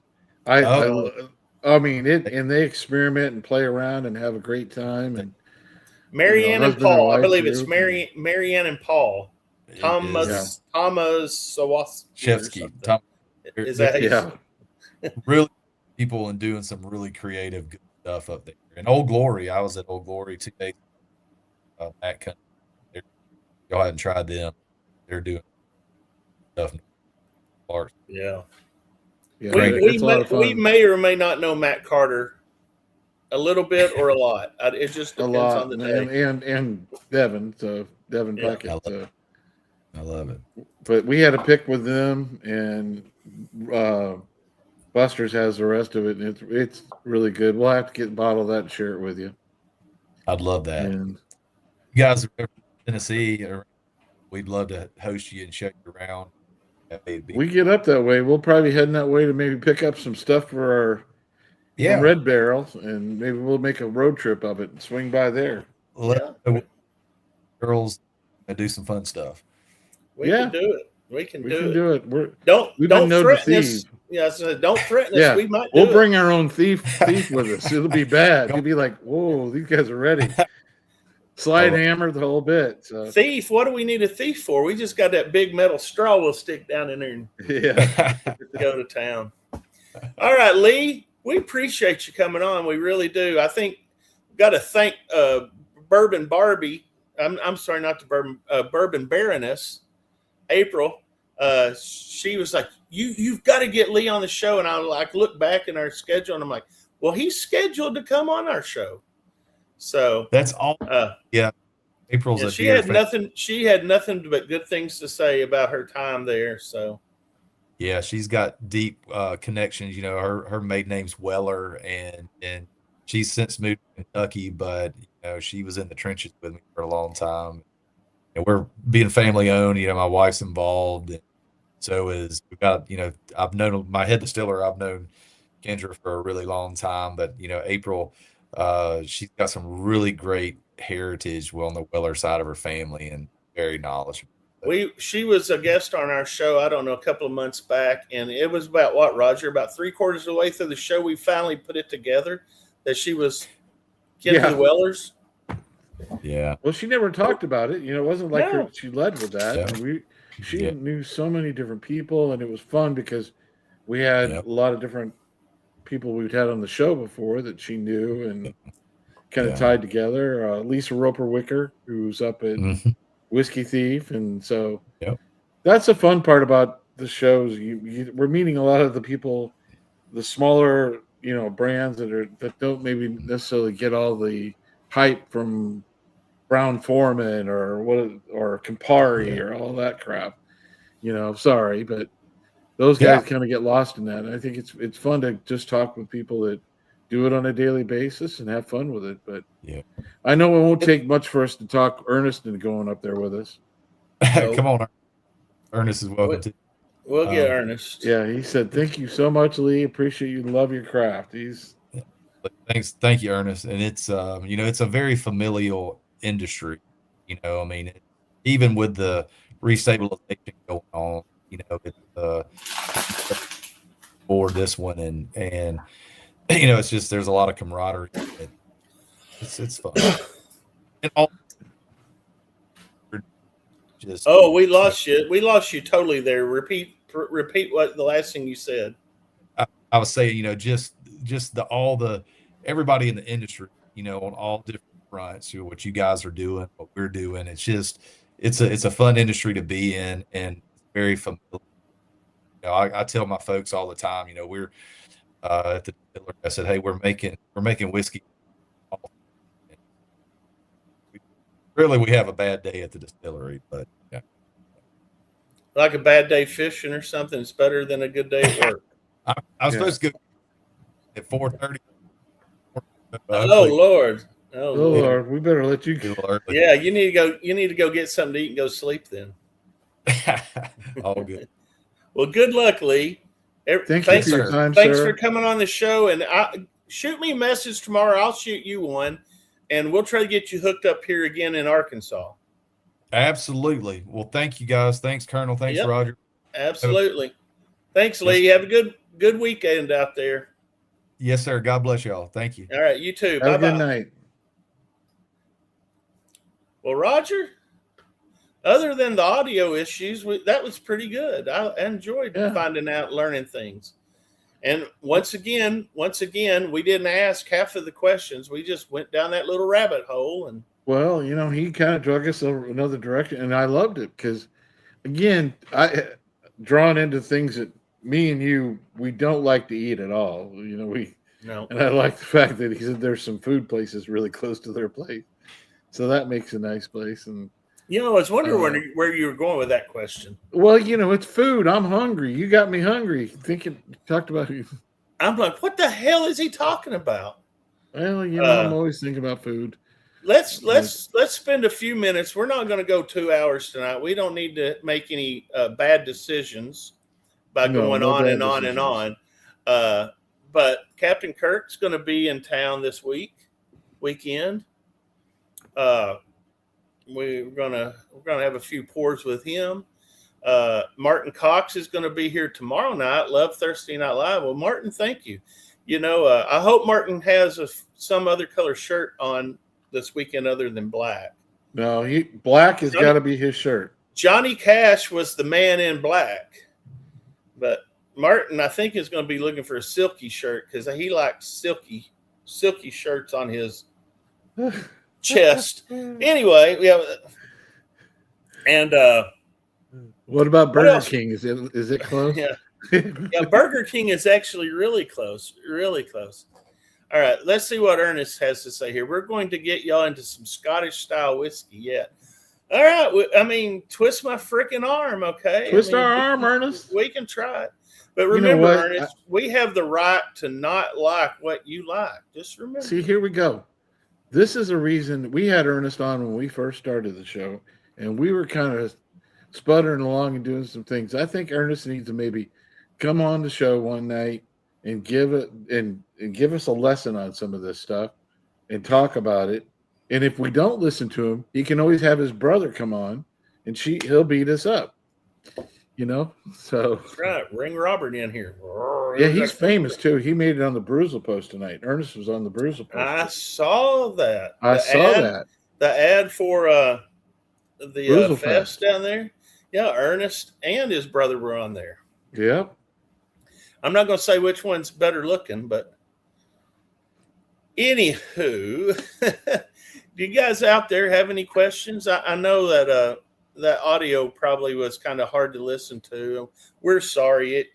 I mean, and they experiment and play around and have a great time. And Marianne and Paul, I believe it's Marianne and Paul. Thomas Shevsky. Is that really people and doing some really creative good stuff up there. And Old Glory, I was at Old Glory 2 days. That country. Go ahead and try them. They're doing stuff. Yeah. We may or may not know Matt Carter a little bit or a lot. It just depends on the day. And Devin, so Devin Puckett. I love it. But we had a pick with them, and Buster's has the rest of it, and it's really good. We'll have to get a bottle of that and share it with you. I'd love that. And you guys are in Tennessee, we'd love to host you and show you around. We get up that way. We'll probably be heading that way to maybe pick up some stuff for our Red Barrel, and maybe we'll make a road trip of it and swing by there. Girls, do some fun stuff. We can do it. We can do it. Don't threaten us. Yeah, so don't threaten us. We might. We'll bring our own thief with us. It'll be bad. You'll be like, "Whoa, these guys are ready." Slide hammer the whole bit. So. Thief? What do we need a thief for? We just got that big metal straw we'll stick down in there and go to town. All right, Lee, we appreciate you coming on. We really do. I think we've got to thank Bourbon Barbie. I'm sorry, not the Bourbon Baroness, April. She was like, you've got to get Lee on the show. And I like look back in our schedule and I'm like, well, he's scheduled to come on our show. So that's all. April's she had nothing. She had nothing but good things to say about her time there. So yeah, she's got deep connections. You know, her maiden name's Weller, and she's since moved to Kentucky, but you know, she was in the trenches with me for a long time. And we're being family owned. You know, my wife's involved, and so we've got. You know, I've known my head distiller. I've known Kendra for a really long time, but April, she's got some really great heritage on the Weller side of her family and very knowledgeable. She was a guest on our show, I don't know, a couple of months back, and it was about what, Roger? About 3/4 of the way through the show, we finally put it together that she was Kendra Wellers. Yeah. Well, she never talked about it. It wasn't like she led with that. Yeah. And she knew so many different people, and it was fun because we had a lot of different people we'd had on the show before that she knew and kind of tied together. Lisa Roper Wicker, who's up at Whiskey Thief, and so that's a fun part about the shows. We're meeting a lot of the people, the smaller brands that don't maybe necessarily get all the hype from Brown Foreman or Campari or all that crap. Sorry, but those guys kind of get lost in that. And I think it's fun to just talk with people that do it on a daily basis and have fun with it. But I know it won't take much for us to talk Ernest into going up there with us. Come on, Ernest is welcome too. We'll get Ernest. Yeah, he said, "Thank you so much, Lee. Appreciate you. Love your craft." Thank you, Ernest. And it's it's a very familial industry. Even with the restabilization going on, for this one, and it's just there's a lot of camaraderie. It's fun. And all just we lost you. We lost you totally there. Repeat what the last thing you said. I was saying, just everybody in the industry, on all different fronts, what you guys are doing, what we're doing. It's a fun industry to be in and very familiar. I tell my folks all the time, we're at the distillery. I said, hey, we're making whiskey. Really, we have a bad day at the distillery, but yeah. Like a bad day fishing or something, it's better than a good day at work. I was supposed to go at 4:30. Oh Lord. Oh Lord, we better let you go. Yeah, you need to go get something to eat and go sleep then. All good. Well, good luck, Lee. Thanks for your time, Thanks sir. for coming on the show. And shoot me a message tomorrow. I'll shoot you one, and we'll try to get you hooked up here again in Arkansas. Absolutely. Well, thank you guys. Thanks, Colonel. Thanks, Roger. Absolutely. Thanks, Lee. Have a good weekend out there. Yes, sir. God bless y'all. Thank you. All right, you too. Have Bye-bye. a good night. Well, Roger, other than the audio issues, that was pretty good. I enjoyed finding out, learning things. And once again, we didn't ask half of the questions. We just went down that little rabbit hole. And well, he kind of drug us another direction, and I loved it because, again, I drawn into things that me and you, we don't like to eat at all. No. And I like the fact that he said there's some food places really close to their place. So that makes a nice place. And I was wondering where you were going with that question. Well, it's food. I'm hungry. You got me hungry. Talked about you. I'm like, what the hell is he talking about? Well, I'm always thinking about food. Let's spend a few minutes. We're not going to go 2 hours tonight. We don't need to make any bad decisions by going on and on and on. But Captain Kirk's going to be in town this weekend. We're gonna have a few pours with him. Martin Cox is going to be here tomorrow night. Love Thursday Night Live. Well, Martin, thank you. I hope Martin has some other color shirt on this weekend other than black. No, black has got to be his shirt. Johnny Cash was the man in black, but Martin, I think, is going to be looking for a silky shirt because he likes silky shirts on his chest. Anyway, and what about Burger King? Is it close? Yeah, Burger King is actually really close. All right, let's see what Ernest has to say here. We're going to get y'all into some Scottish style whiskey yet. All right, twist my freaking arm, okay? Our arm, Ernest. We can try it. But remember, Ernest, we have the right to not like what you like. Just remember. See, here we go. This is a reason we had Ernest on when we first started the show, and we were kind of sputtering along and doing some things. I think Ernest needs to maybe come on the show one night and give us a lesson on some of this stuff and talk about it. And if we don't listen to him, he can always have his brother come on, and he'll beat us up. So That's right. Ring Robert in here. yeah, he's famous too. He made it on the Bruisel Post tonight. Ernest was on the Bruisel Post. I saw that. I saw that. The ad for the fest Fest down there. Yeah, Ernest and his brother were on there. Yep. I'm not going to say which one's better looking, but anywho, do you guys out there have any questions? I know that that audio probably was kind of hard to listen to. We're sorry.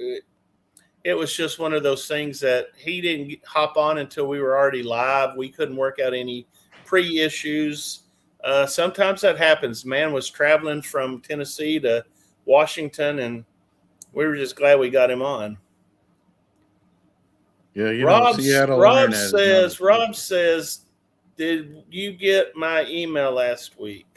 It was just one of those things that he didn't hop on until we were already live. We couldn't work out any pre-issues. Sometimes that happens. Man was traveling from Tennessee to Washington, and we were just glad we got him on. Yeah, Rob says, did you get my email last week?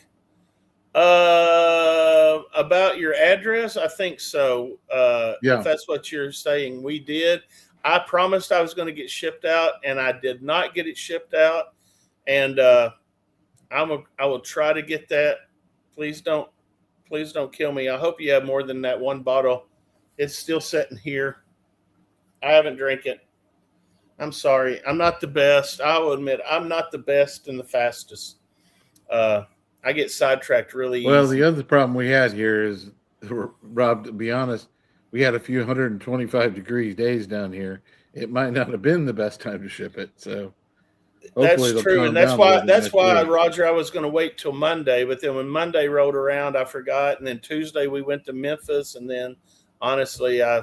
About your address? I think so. Yeah. If that's what you're saying, we did. I promised I was going to get shipped out, and I did not get it shipped out. And I will try to get that. Please don't kill me. I hope you have more than that one bottle. It's still sitting here. I haven't drank it. I'm sorry. I'm not the best. I will admit I'm not the best and the fastest. I get sidetracked really easy. Well, the other problem we had here is, Rob, to be honest, we had a few 125 degree days down here. It might not have been the best time to ship it. So that's true. And that's why, Roger, I was going to wait till Monday. But then when Monday rolled around, I forgot. And then Tuesday we went to Memphis. And then honestly, I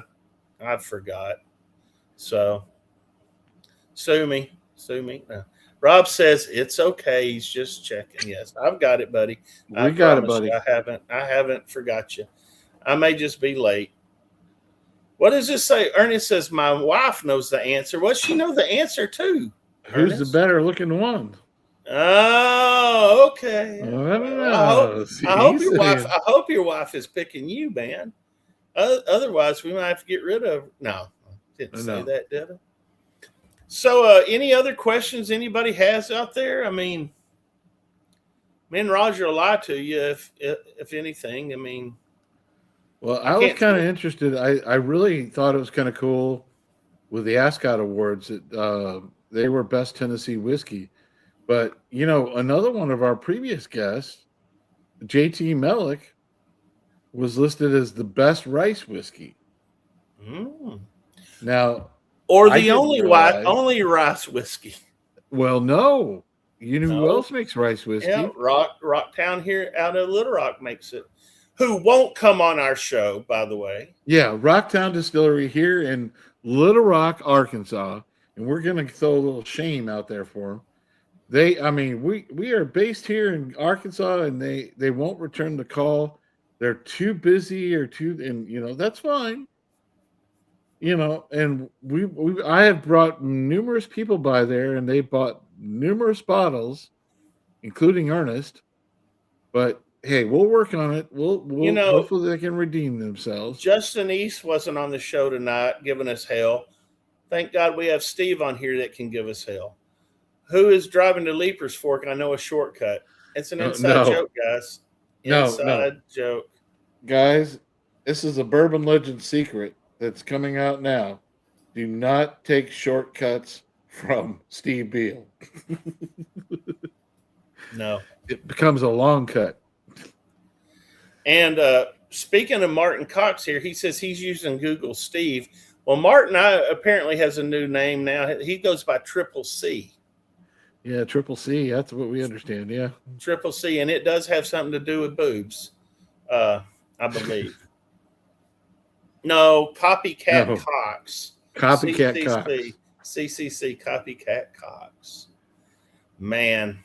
forgot. So sue me. No. Rob says it's okay. He's just checking. Yes, I've got it, buddy. We got it, buddy. I haven't forgot you. I may just be late. What does this say? Ernest says my wife knows the answer. Well, she know the answer too. Who's Ernest? the better looking one? Oh, okay. I don't know. I hope your wife is picking you, man. Otherwise, we might have to get rid of. No, didn't say that, did I? So, any other questions anybody has out there? I mean, me and Roger will lie to you if anything. I mean, well, I was kind of interested. I really thought it was kind of cool with the Ascot Awards that they were best Tennessee whiskey. But another one of our previous guests, JT Mellick, was listed as the best rice whiskey. Now. Or the only rice whiskey. Well, no. Who else makes rice whiskey? Yeah, Rocktown here out of Little Rock makes it. Who won't come on our show, by the way. Yeah, Rocktown Distillery here in Little Rock, Arkansas. And we're going to throw a little shame out there for them. We are based here in Arkansas, and they won't return the call. They're too busy and that's fine. And I have brought numerous people by there, and they bought numerous bottles, including Ernest. But hey, we'll work on it. We'll hopefully they can redeem themselves. Justin East wasn't on the show tonight, giving us hell. Thank God we have Steve on here that can give us hell. Who is driving to Leiper's Fork? I know a shortcut. It's an inside joke, guys. Inside joke, guys. This is a Bourbon Legend secret that's coming out now. Do not take shortcuts from Steve Beal. No. It becomes a long cut. And speaking of Martin Cox here, he says he's using Google Steve. Well, Martin apparently has a new name now. He goes by Triple C. Yeah, Triple C. That's what we understand, yeah. Triple C, and it does have something to do with boobs, I believe. No, Copycat Cox. Copycat CCC, Cox. CCC, Copycat Cox. Man.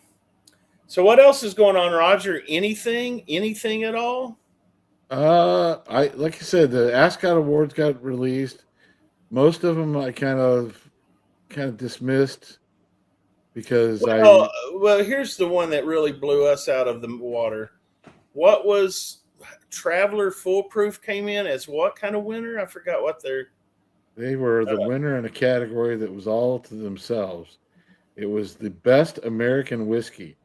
So what else is going on, Roger? Anything at all? Like I said, the Ascot Awards got released. Most of them I kind of dismissed because well, here's the one that really blew us out of the water. What was Traveler Foolproof came in as what kind of winner? I forgot what They were the winner in a category that was all to themselves. It was the best American whiskey,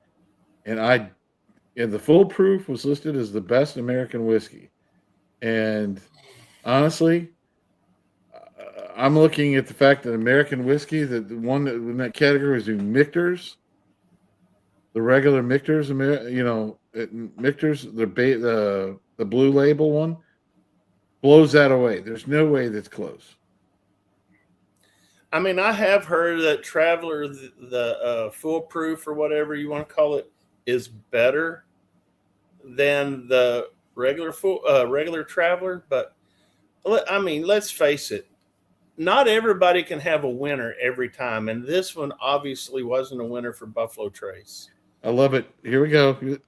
and the full proof was listed as the best American whiskey. And honestly, I'm looking at the fact that American whiskey, that the one that in that category was the Michter's, the regular Michter's, Michter's, the blue label one, blows that away. There's no way that's close. I mean, I have heard that Traveler, the foolproof or whatever you want to call it, is better than the regular Traveler. But I mean, let's face it, not everybody can have a winner every time, and this one obviously wasn't a winner for Buffalo Trace. I love it. Here we go.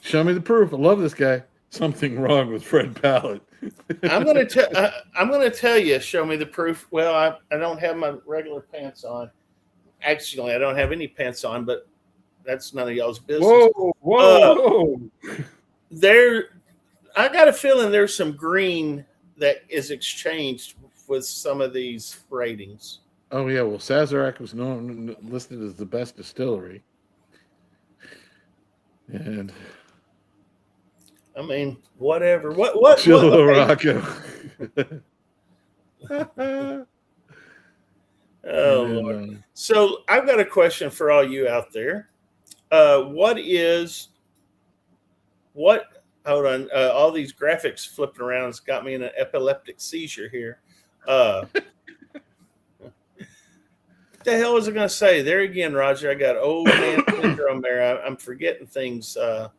Show me the proof. I love this guy. Something wrong with Fred Pallet. I'm going to tell you. Show me the proof. Well, I don't have my regular pants on. Actually, I don't have any pants on, but that's none of y'all's business. Whoa! I got a feeling there's some green that is exchanged with some of these ratings. Oh yeah. Well, Sazerac was listed as the best distillery, and I mean, whatever. What? Chilo Rocco. Oh, Lord. So I've got a question for all you out there. Hold on. All these graphics flipping around has got me in an epileptic seizure here. What the hell was I going to say? There again, Roger, I got old man syndrome there. I'm forgetting things. I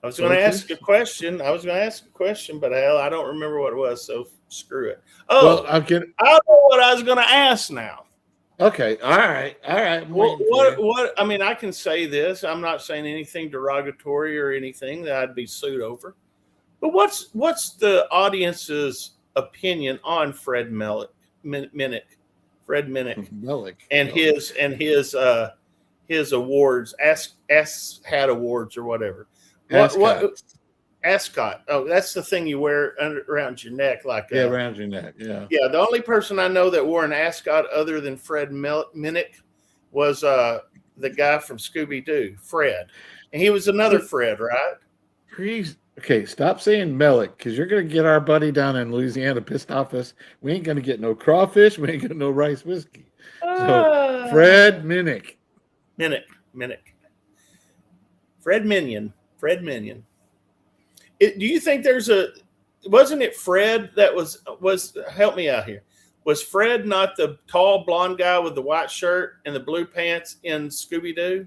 was going to ask a question. But hell, I don't remember what it was. So screw it. Oh, well, I know what I was going to ask now. Okay. All right. What? I mean, I can say this. I'm not saying anything derogatory or anything that I'd be sued over. But what's the audience's opinion on Fred Minnick? Fred Minnick and his awards, Ascot Awards or whatever. What Ascot? Oh, that's the thing you wear around your neck, around your neck. Yeah. Yeah. The only person I know that wore an ascot other than Fred Minnick was the guy from Scooby Doo, Fred, and he was another Fred, right? Okay, stop saying Mellick, because you're going to get our buddy down in Louisiana pissed off us. We ain't going to get no crawfish. We ain't got no rice whiskey. So Fred Minnick. Minnick. Fred Minion. Do you think wasn't it Fred that was help me out here? Was Fred not the tall blonde guy with the white shirt and the blue pants in Scooby Doo?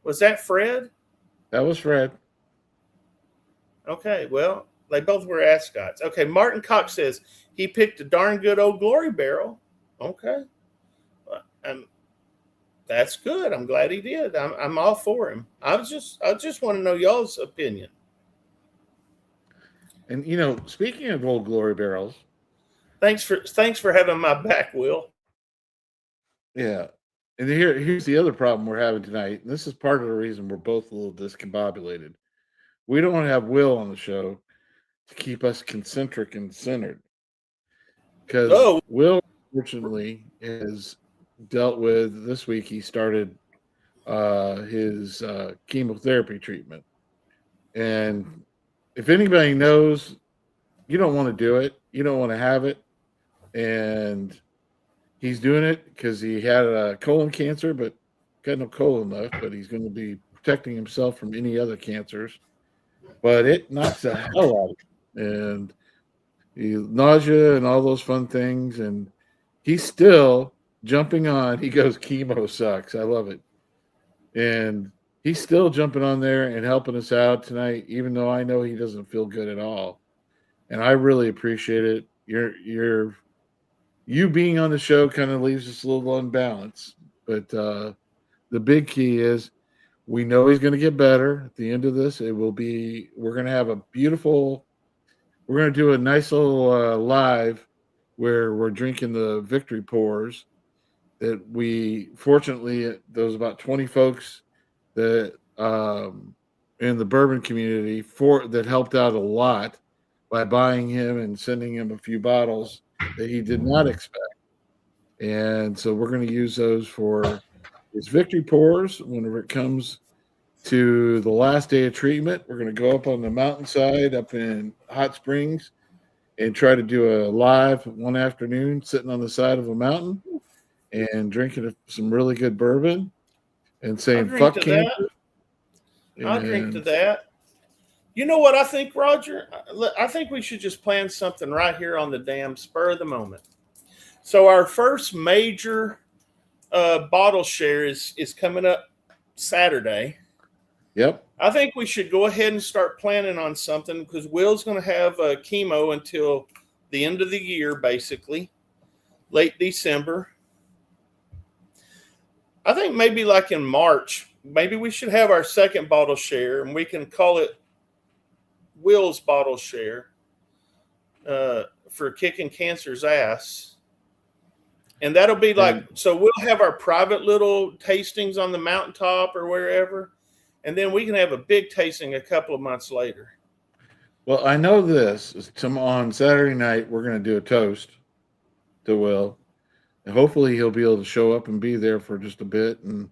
Was that Fred? That was Fred. Okay, well, they both were ascots. Okay, Martin Cox says he picked a darn good old Glory Barrel. Okay, that's good. I'm glad he did. I'm all for him. I just want to know y'all's opinion. And speaking of old Glory Barrels, thanks for having my back, Will. Yeah, and here's the other problem we're having tonight. And this is part of the reason we're both a little discombobulated. We don't want to have Will on the show to keep us concentric and centered, because Will, fortunately, has dealt with this week. He started his chemotherapy treatment, and if anybody knows, you don't want to do it, you don't want to have it, and he's doing it because he had colon cancer, but got no colon left. But he's going to be protecting himself from any other cancers. But it knocks the hell out of him, and nausea and all those fun things. And he's still jumping on. He goes, chemo sucks. I love it. And he's still jumping on there and helping us out tonight, even though I know he doesn't feel good at all. And I really appreciate it. You being on the show kind of leaves us a little unbalanced. But the big key is, we know he's going to get better at the end of this. We're going to have we're going to do a nice little live where we're drinking the victory pours that fortunately, there was about 20 folks that in the bourbon community that helped out a lot by buying him and sending him a few bottles that he did not expect. And so we're going to use those for his victory pours whenever it comes to the last day of treatment. We're going to go up on the mountainside up in Hot Springs and try to do a live one afternoon sitting on the side of a mountain and drinking some really good bourbon and saying fuck cancer. I'll drink to that. You know what I think, Roger? I think we should just plan something right here on the damn spur of the moment. So our first major bottle share is coming up Saturday. Yep. I think we should go ahead and start planning on something because Will's going to have chemo until the end of the year, basically, late December. I think maybe like in March, maybe we should have our second bottle share and we can call it Will's bottle share for kicking cancer's ass. And that'll be like, so we'll have our private little tastings on the mountaintop or wherever. And then we can have a big tasting a couple of months later. Well, I know this. On Saturday night, we're going to do a toast to Will. And hopefully he'll be able to show up and be there for just a bit. And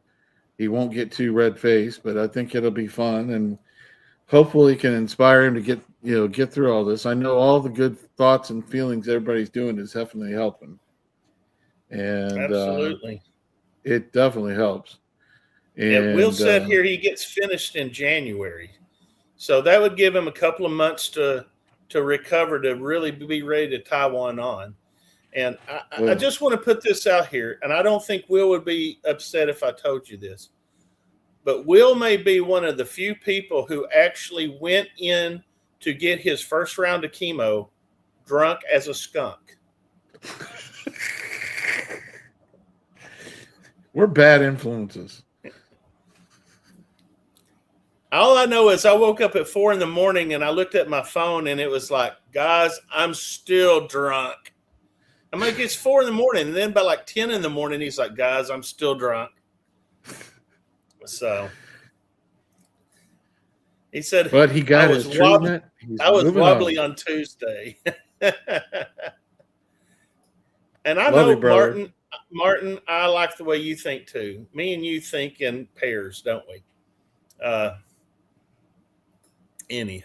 he won't get too red-faced, but I think it'll be fun. And hopefully can inspire him to get through all this. I know all the good thoughts and feelings everybody's doing is definitely helping. And absolutely. It definitely helps. And Will said here he gets finished in January. So that would give him a couple of months to recover, to really be ready to tie one on. And I just want to put this out here, and I don't think Will would be upset if I told you this, but Will may be one of the few people who actually went in to get his first round of chemo drunk as a skunk. We're bad influences. All I know is I woke up at 4 a.m. and I looked at my phone and it was like, guys, I'm still drunk. I'm like, it's 4 a.m. And then by like 10 a.m, he's like, guys, I'm still drunk. So he said, but he got his treatment. I was wobbly on Tuesday. And I know, Martin, I like the way you think too. Me and you think in pairs, don't we? Anywho,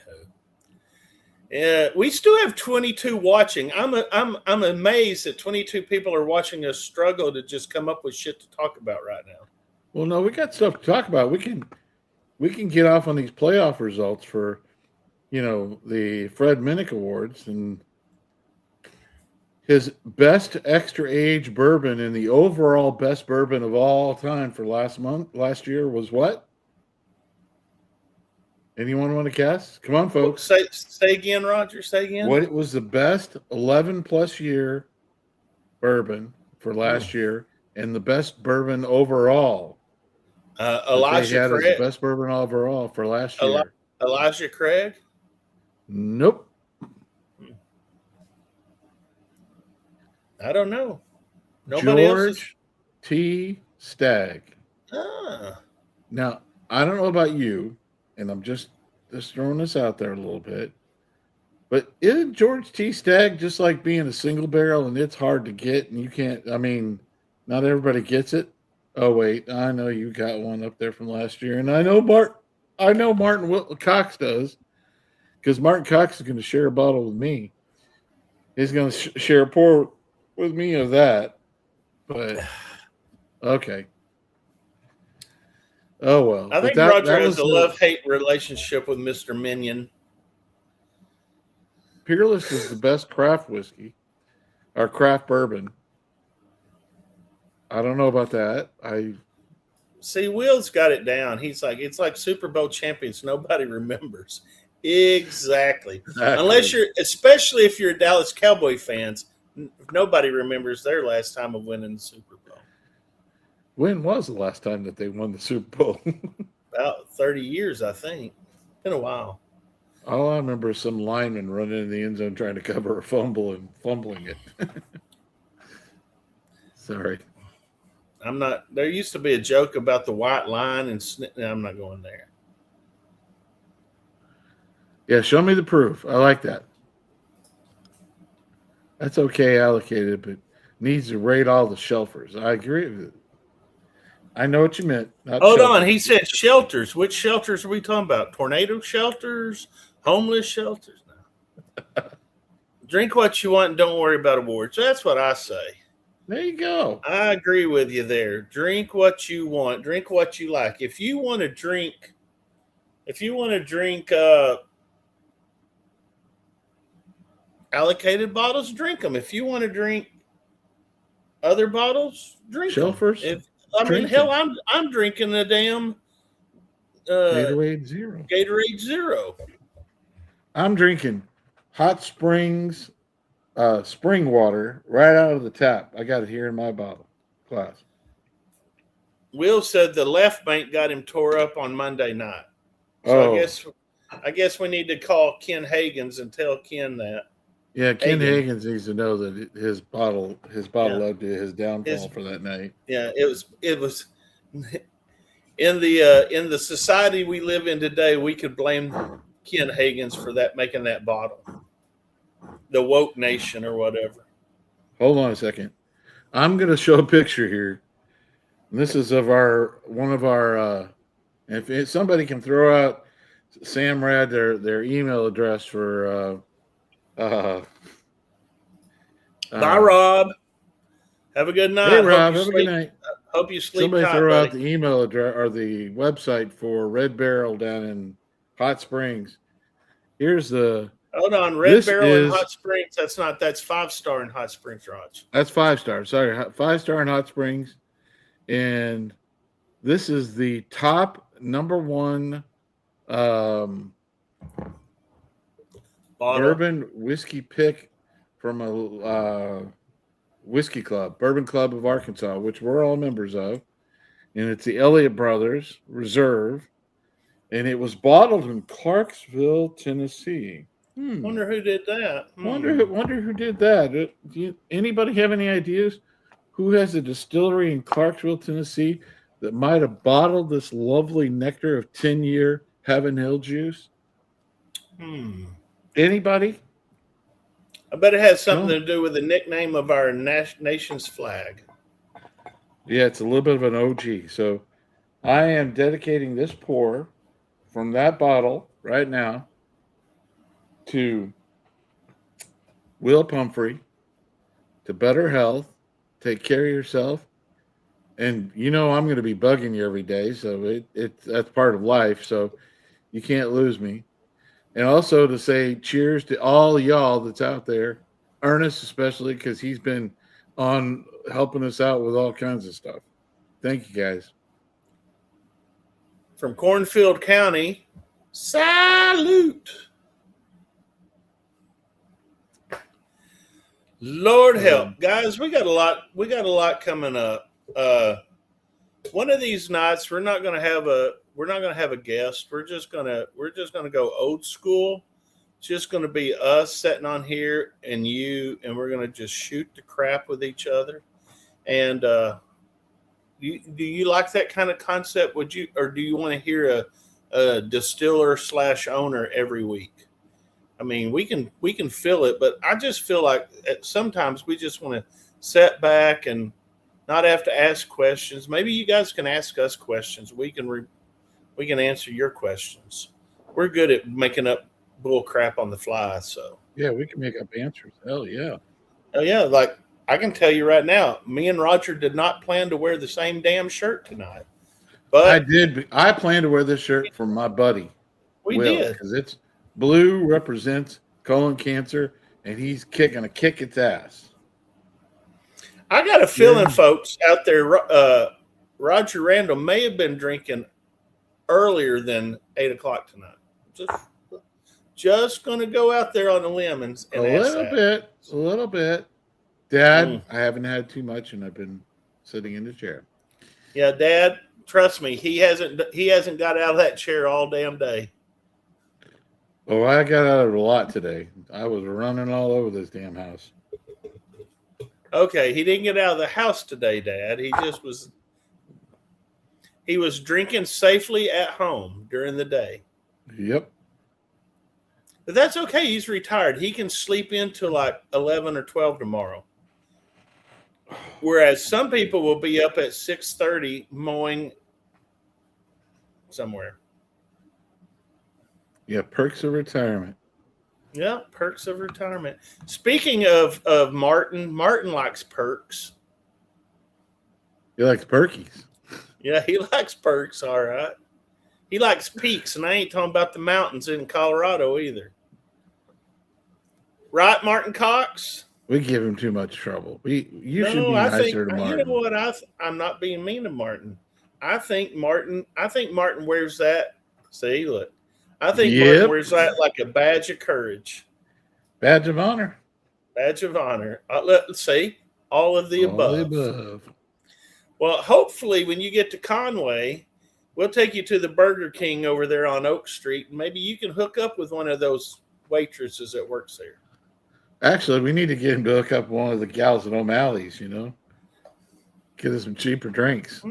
we still have 22 watching. I'm amazed that 22 people are watching us struggle to just come up with shit to talk about right now. Well, no, we got stuff to talk about. We can get off on these playoff results for, the Fred Minnick Awards and his best extra age bourbon and the overall best bourbon of all time for last year was what? Anyone want to guess? Come on, folks. Say again, Roger. Say again. What was the best 11-plus year bourbon for last year and the best bourbon overall? Elijah Craig. The best bourbon overall for last year. Elijah Craig? Nope. I don't know. Nobody George T. Stagg. Now, I don't know about you, and I'm just throwing this out there a little bit, but isn't George T. Stagg just like being a single barrel and it's hard to get and you can't, not everybody gets it? Oh, wait, I know you got one up there from last year, and I know Martin Cox does, because Martin Cox is going to share a bottle with me. He's going to share a pour with me of that, but okay. Oh, well. I think Roger has a love-hate relationship with Mr. Minion. Peerless is the best craft whiskey, or craft bourbon. I don't know about that. See, Will's got it down. He's like, it's like Super Bowl champions. Nobody remembers. Exactly. Especially if you're Dallas Cowboy fans, nobody remembers their last time of winning the Super Bowl. When was the last time that they won the Super Bowl? About 30 years, I think. Been a while. All I remember is some lineman running in the end zone trying to cover a fumble and fumbling it. Sorry. There used to be a joke about the white line, and I'm not going there. Yeah, show me the proof. I like that. That's okay allocated, but needs to rate all the shelfers. I agree with it. I know what you meant. Not Hold shelfers. on. He said shelters. Which shelters are we talking about? Tornado shelters? Homeless shelters? No. Drink what you want and don't worry about awards. That's what I say. There you go. I agree with you there. Drink what you want. Drink what you like. If you want to drink allocated bottles, drink them. If you want to drink other bottles, drink Shelfers. Hell, I'm drinking a damn Gatorade Zero. Gatorade Zero. I'm drinking Hot Springs spring water right out of the tap. I got it here in my bottle glass. Will said the left bank got him tore up on Monday night. So I guess we need to call Ken Hagens and tell Ken that. Yeah, Ken Hagens needs to know that his bottle led to his downfall for that night. Yeah, it was in the society we live in today, we could blame Ken Hagens for that, making that bottle. The woke nation or whatever. Hold on a second. I'm going to show a picture here. And this is of one of our if somebody can throw out Sam Rad their email address for Bye, Rob. Have a good night. Hey, Rob. Have a good night. Hope you sleep. Somebody tight, throw buddy. out the email address or the website for Red Barrel down in Hot Springs. Here's the. Hold on, Red Barrel in Hot Springs. That's 5-star in Hot Springs, Raj. That's 5-star. Sorry, 5-star in Hot Springs, and this is the top #1 bourbon whiskey pick from a whiskey club, Bourbon Club of Arkansas, which we're all members of, and it's the Elliott Brothers Reserve, and it was bottled in Clarksville, Tennessee. Wonder who did that. Wonder who did that. Anybody have any ideas? Who has a distillery in Clarksville, Tennessee that might have bottled this lovely nectar of 10-year Heaven Hill juice? Anybody? I bet it has something to do with the nickname of our nation's flag. Yeah, it's a little bit of an OG. So I am dedicating this pour from that bottle right now to Will Pumphrey, to better health, take care of yourself. And I'm going to be bugging you every day, so that's part of life, so you can't lose me. And also to say cheers to all y'all that's out there, Ernest especially, because he's been on helping us out with all kinds of stuff. Thank you, guys. From Cornfield County, salute. Lord help, guys. We got a lot coming up. One of these nights we're not gonna have a guest. We're just gonna go old school. It's just gonna be us sitting on here and we're gonna just shoot the crap with each other. And do you like that kind of concept? Or do you want to hear a distiller / owner every week? I mean, we can feel it, but I just feel like sometimes we just want to sit back and not have to ask questions. Maybe you guys can ask us questions. We can answer your questions. We're good at making up bull crap on the fly. So yeah, we can make up answers. Hell yeah. Oh yeah, like I can tell you right now, me and Roger did not plan to wear the same damn shirt tonight. But I did. I plan to wear this shirt for my buddy. We Will, did, because it's blue represents colon cancer, and he's gonna kick its ass. I got a feeling, folks out there, Roger Randall may have been drinking earlier than 8:00 tonight. Just going to go out there on a limb and a little bit. Dad, I haven't had too much, and I've been sitting in the chair. Yeah, Dad, trust me, he hasn't got out of that chair all damn day. Oh, I got out of it a lot today. I was running all over this damn house. Okay, he didn't get out of the house today, Dad. He was drinking safely at home during the day. Yep. But that's okay. He's retired. He can sleep into like 11 or 12 tomorrow. Whereas some people will be up at 6:30 mowing somewhere. Yeah, perks of retirement. Yeah, perks of retirement. Speaking of Martin likes perks. He likes perkies. Yeah, he likes perks, all right. He likes peaks, and I ain't talking about the mountains in Colorado either. Right, Martin Cox? We give him too much trouble. You should be I nicer think, to Martin. you know what? I'm not being mean to Martin. I think Martin wears that. See, look. I think Martin wears that like a badge of courage. Badge of honor. Badge of honor. Let's see. All of the above. Well, hopefully when you get to Conway, we'll take you to the Burger King over there on Oak Street, and maybe you can hook up with one of those waitresses that works there. Actually, we need to get him to hook up with one of the gals at O'Malley's, you know. Get us some cheaper drinks.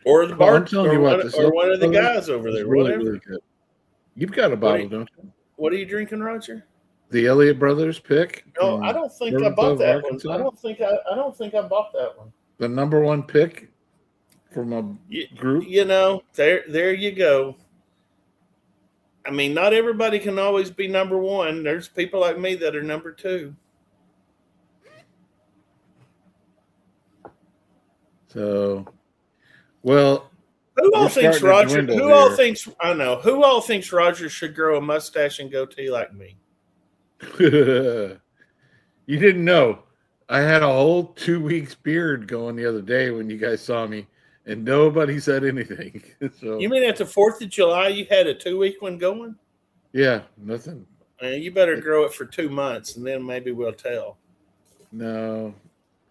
Or the bar, or one of the Brothers guys over there, really, whatever. really good. You've got a bottle, don't you? What are you drinking, Roger? The Elliott Brothers pick. No, I don't think I bought that one. I don't think I bought that one. The number one pick from a group. You know, there you go. I mean, not everybody can always be number one. There's people like me that are number two. So, well, who all thinks Roger should grow a mustache and goatee like me? You didn't know. I had a whole 2 weeks beard going the other day when you guys saw me, and nobody said anything. So, you mean at the 4th of July you had a 2-week one going? Yeah, nothing. You better grow it for 2 months, and then maybe we'll tell. No,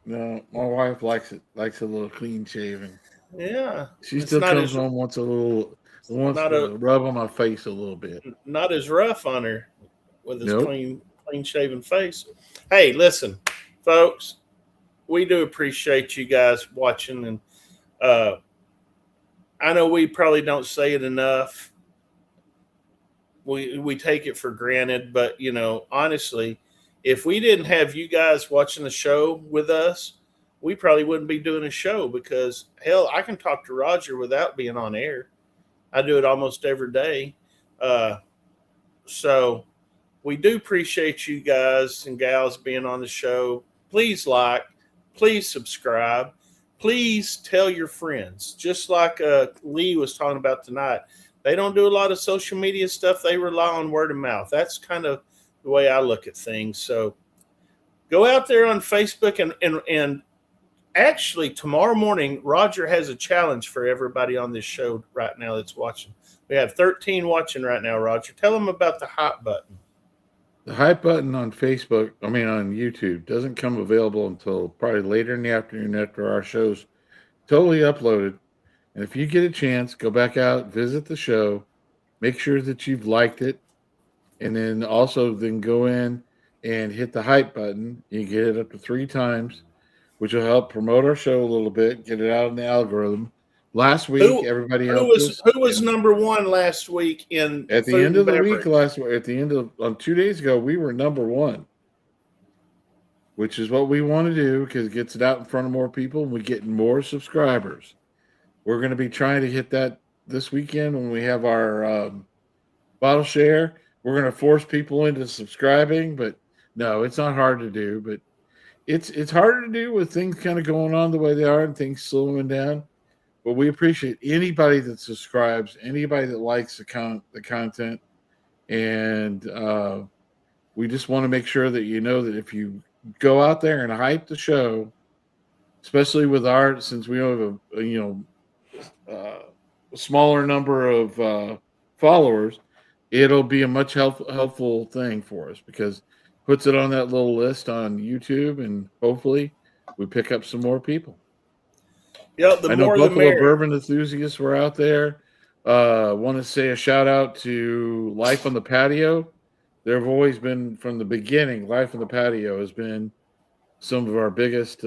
my wife likes it. Likes a little clean shaven. Yeah, she still comes home wants to rub on my face a little bit. Not as rough on her with his clean shaven face. Hey, listen, folks, we do appreciate you guys watching, and I know we probably don't say it enough. We take it for granted, but you know, honestly, if we didn't have you guys watching the show with us, we probably wouldn't be doing a show, because hell, I can talk to Roger without being on air. I do it almost every day. So we do appreciate you guys and gals being on the show. Please like, please subscribe, please tell your friends. Just like Lee was talking about tonight, they don't do a lot of social media stuff. They rely on word of mouth. That's kind of the way I look at things. So go out there on Facebook, and actually tomorrow morning, Roger has a challenge for everybody on this show right now that's watching. We have 13 watching right now, Roger. Tell them about the hype button. The hype button on Facebook, on YouTube, doesn't come available until probably later in the afternoon after our show's totally uploaded. And if you get a chance, go back out, visit the show, make sure that you've liked it, and then go in and hit the hype button. You get it up to 3 times, which will help promote our show a little bit, get it out in the algorithm. Last week, everybody helped us. Who was number one last week in at the end of the week last week? At the end of on 2 days ago, we were number one, which is what we want to do because it gets it out in front of more people and we get more subscribers. We're going to be trying to hit that this weekend when we have our bottle share. We're going to force people into subscribing, but no, it's not hard to do. But it's harder to do with things kind of going on the way they are and things slowing down. But we appreciate anybody that subscribes, anybody that likes the content, and we just want to make sure that you know that if you go out there and hype the show, especially with since we have a smaller number of followers, it'll be a much helpful thing for us because it puts it on that little list on YouTube, and hopefully we pick up some more people. Yeah, I know Buffalo bourbon enthusiasts were out there. Want to say a shout out to Life on the Patio. They've always been, from the beginning, Life on the Patio has been some of our biggest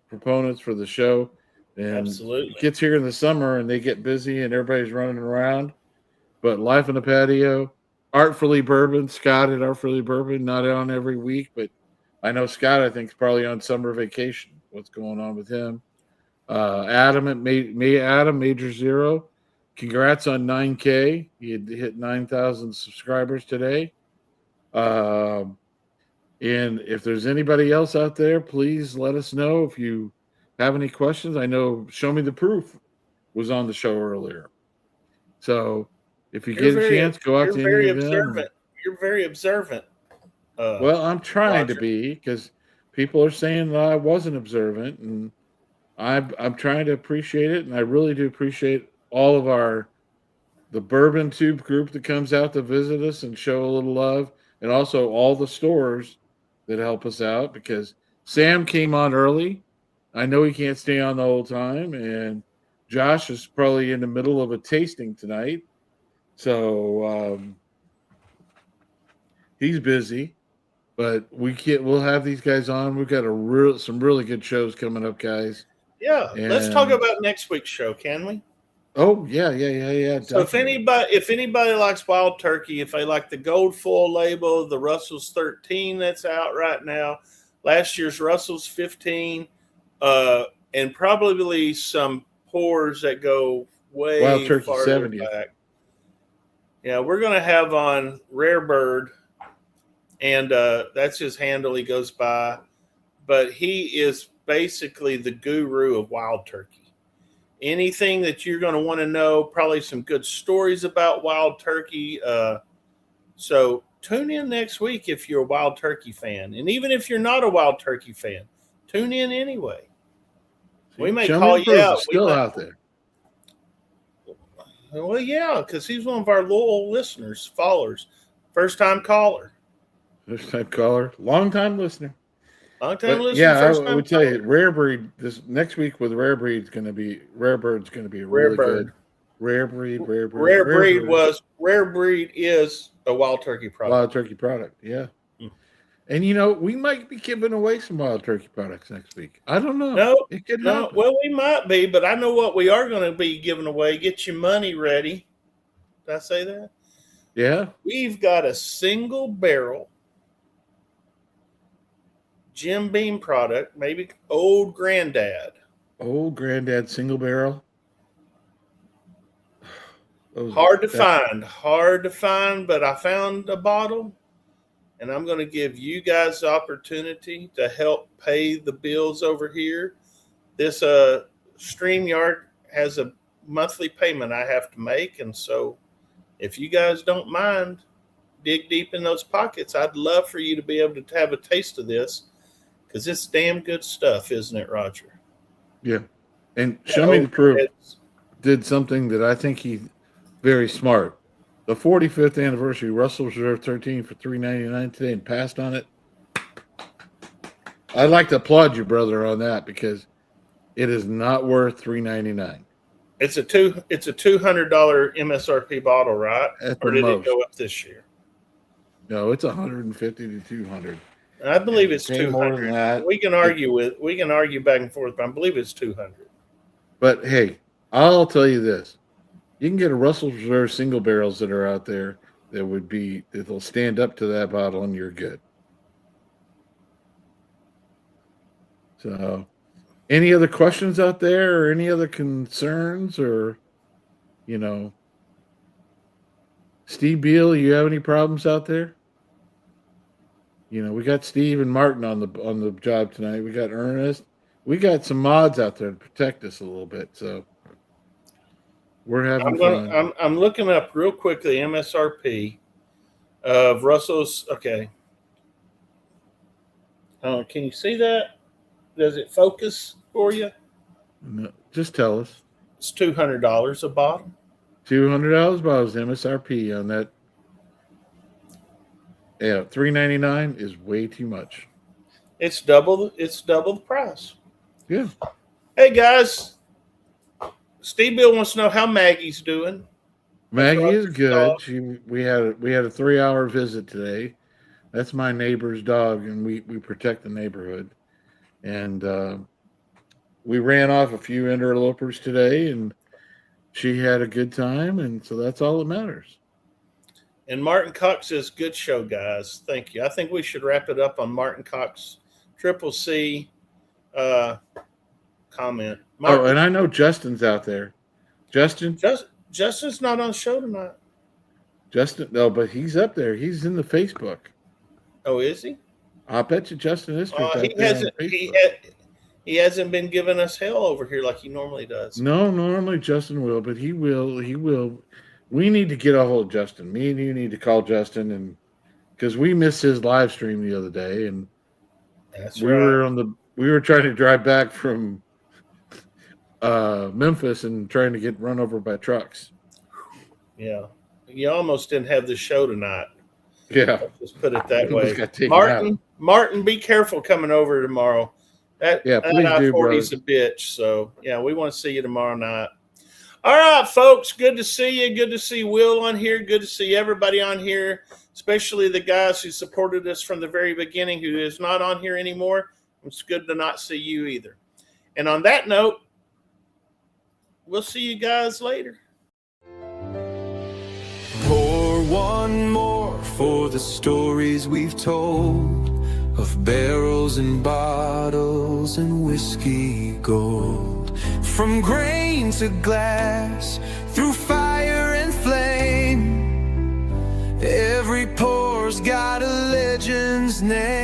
proponents for the show. And absolutely, it gets here in the summer and they get busy and everybody's running around. But Life on the Patio, Artfully Bourbon, Scott at Artfully Bourbon, not on every week, but I know Scott, I think, is probably on summer vacation. What's going on with him? Adam at Adam Major Zero. Congrats on 9K. He had hit 9,000 subscribers today. And if there's anybody else out there, please let us know if you have any questions. I know Show Me the Proof was on the show earlier. So if you get a chance, go out to any of them. You're very observant. Well, I'm trying to be, because people are saying that I wasn't observant, and I'm trying to appreciate it, and I really do appreciate all of the Bourbon Tube group that comes out to visit us and show a little love, and also all the stores that help us out, because Sam came on early. I know he can't stay on the whole time, and Josh is probably in the middle of a tasting tonight, so he's busy. But we'll have these guys on. We've got some really good shows coming up, guys. Yeah, let's talk about next week's show, can we? Oh yeah. So if anybody likes Wild Turkey, if they like the gold foil label, the Russell's 13 that's out right now, last year's Russell's 15, and probably some pours that go way Wild Turkey farther 70 back. Yeah, we're gonna have on Rare Bird, and that's his handle he goes by, but he is basically the guru of Wild Turkey. Anything that you're going to want to know, probably some good stories about Wild Turkey. So tune in next week if you're a Wild Turkey fan. And even if you're not a Wild Turkey fan, tune in anyway. We may call you out. Still out there. Well, yeah, because he's one of our loyal listeners, followers, first-time caller. First-time caller, long-time listener. Long-time listener. Yeah, I would tell you, Rare Breed, this next week with Rare Bird's going to be a really good Rare Breed. Rare Breed is a Wild Turkey product. Wild Turkey product, yeah. And we might be giving away some Wild Turkey products next week. I don't know. No, it could happen. Well, we might be, but I know what we are going to be giving away. Get your money ready. Did I say that? Yeah. We've got a single barrel Jim Beam product, maybe Old Granddad single barrel. Hard to find, but I found a bottle, and I'm going to give you guys the opportunity to help pay the bills over here. This StreamYard has a monthly payment I have to make, and so if you guys don't mind, dig deep in those pockets. I'd love for you to be able to have a taste of this, because it's damn good stuff, isn't it, Roger? Yeah. And Show Me the Proof did something that I think he's very smart. The 45th anniversary Russell Reserve 13 for $3.99 today, and passed on it. I'd like to applaud you, brother, on that, because it is not worth $3.99. It's a $200 MSRP bottle, right? Or did it go up this year? No, it's $150 to $200. I believe it's Pay more than 200. that. We can argue back and forth, but I believe it's 200. But hey, I'll tell you this: you can get a Russell Reserve single barrels that are out there that'll stand up to that bottle, and you're good. So, any other questions out there, or any other concerns, or Steve Beal, you have any problems out there? We got Steve and Martin on the job tonight. We got Ernest. We got some mods out there to protect us a little bit. So we're having fun. I'm looking up real quick the MSRP of Russell's. Okay. Can you see that? Does it focus for you? No, just tell us. It's $200 a bottle. $200 bottles MSRP on that. Yeah, $3.99 is way too much. It's double the price. Yeah. Hey guys, Steve Bill wants to know how Maggie's doing. Maggie is good. We had a 3-hour visit today. That's my neighbor's dog, and we protect the neighborhood. And we ran off a few interlopers today, and she had a good time, and so that's all that matters. And Martin Cox says, good show, guys. Thank you. I think we should wrap it up on Martin Cox Triple C comment. Martin, and I know Justin's out there. Justin's not on the show tonight. Justin, no, but he's up there. He's in the Facebook. Oh, is he? I bet you Justin is. He hasn't been giving us hell over here like he normally does. No, normally Justin will, but he will. We need to get a hold of Justin. Me and you need to call Justin, and because we missed his live stream the other day, and we were trying to drive back from Memphis and trying to get run over by trucks. Yeah, you almost didn't have the show tonight. Yeah, let's put it that way. Martin, be careful coming over tomorrow. That I-40's a bitch. So yeah, we want to see you tomorrow night. All right, folks. Good to see you. Good to see Will on here. Good to see everybody on here, especially the guys who supported us from the very beginning, who is not on here anymore. It's good to not see you either. And on that note, we'll see you guys later. Pour one more for the stories we've told of barrels and bottles and whiskey gold. From grain to glass, through fire and flame, every pour's got a legend's name.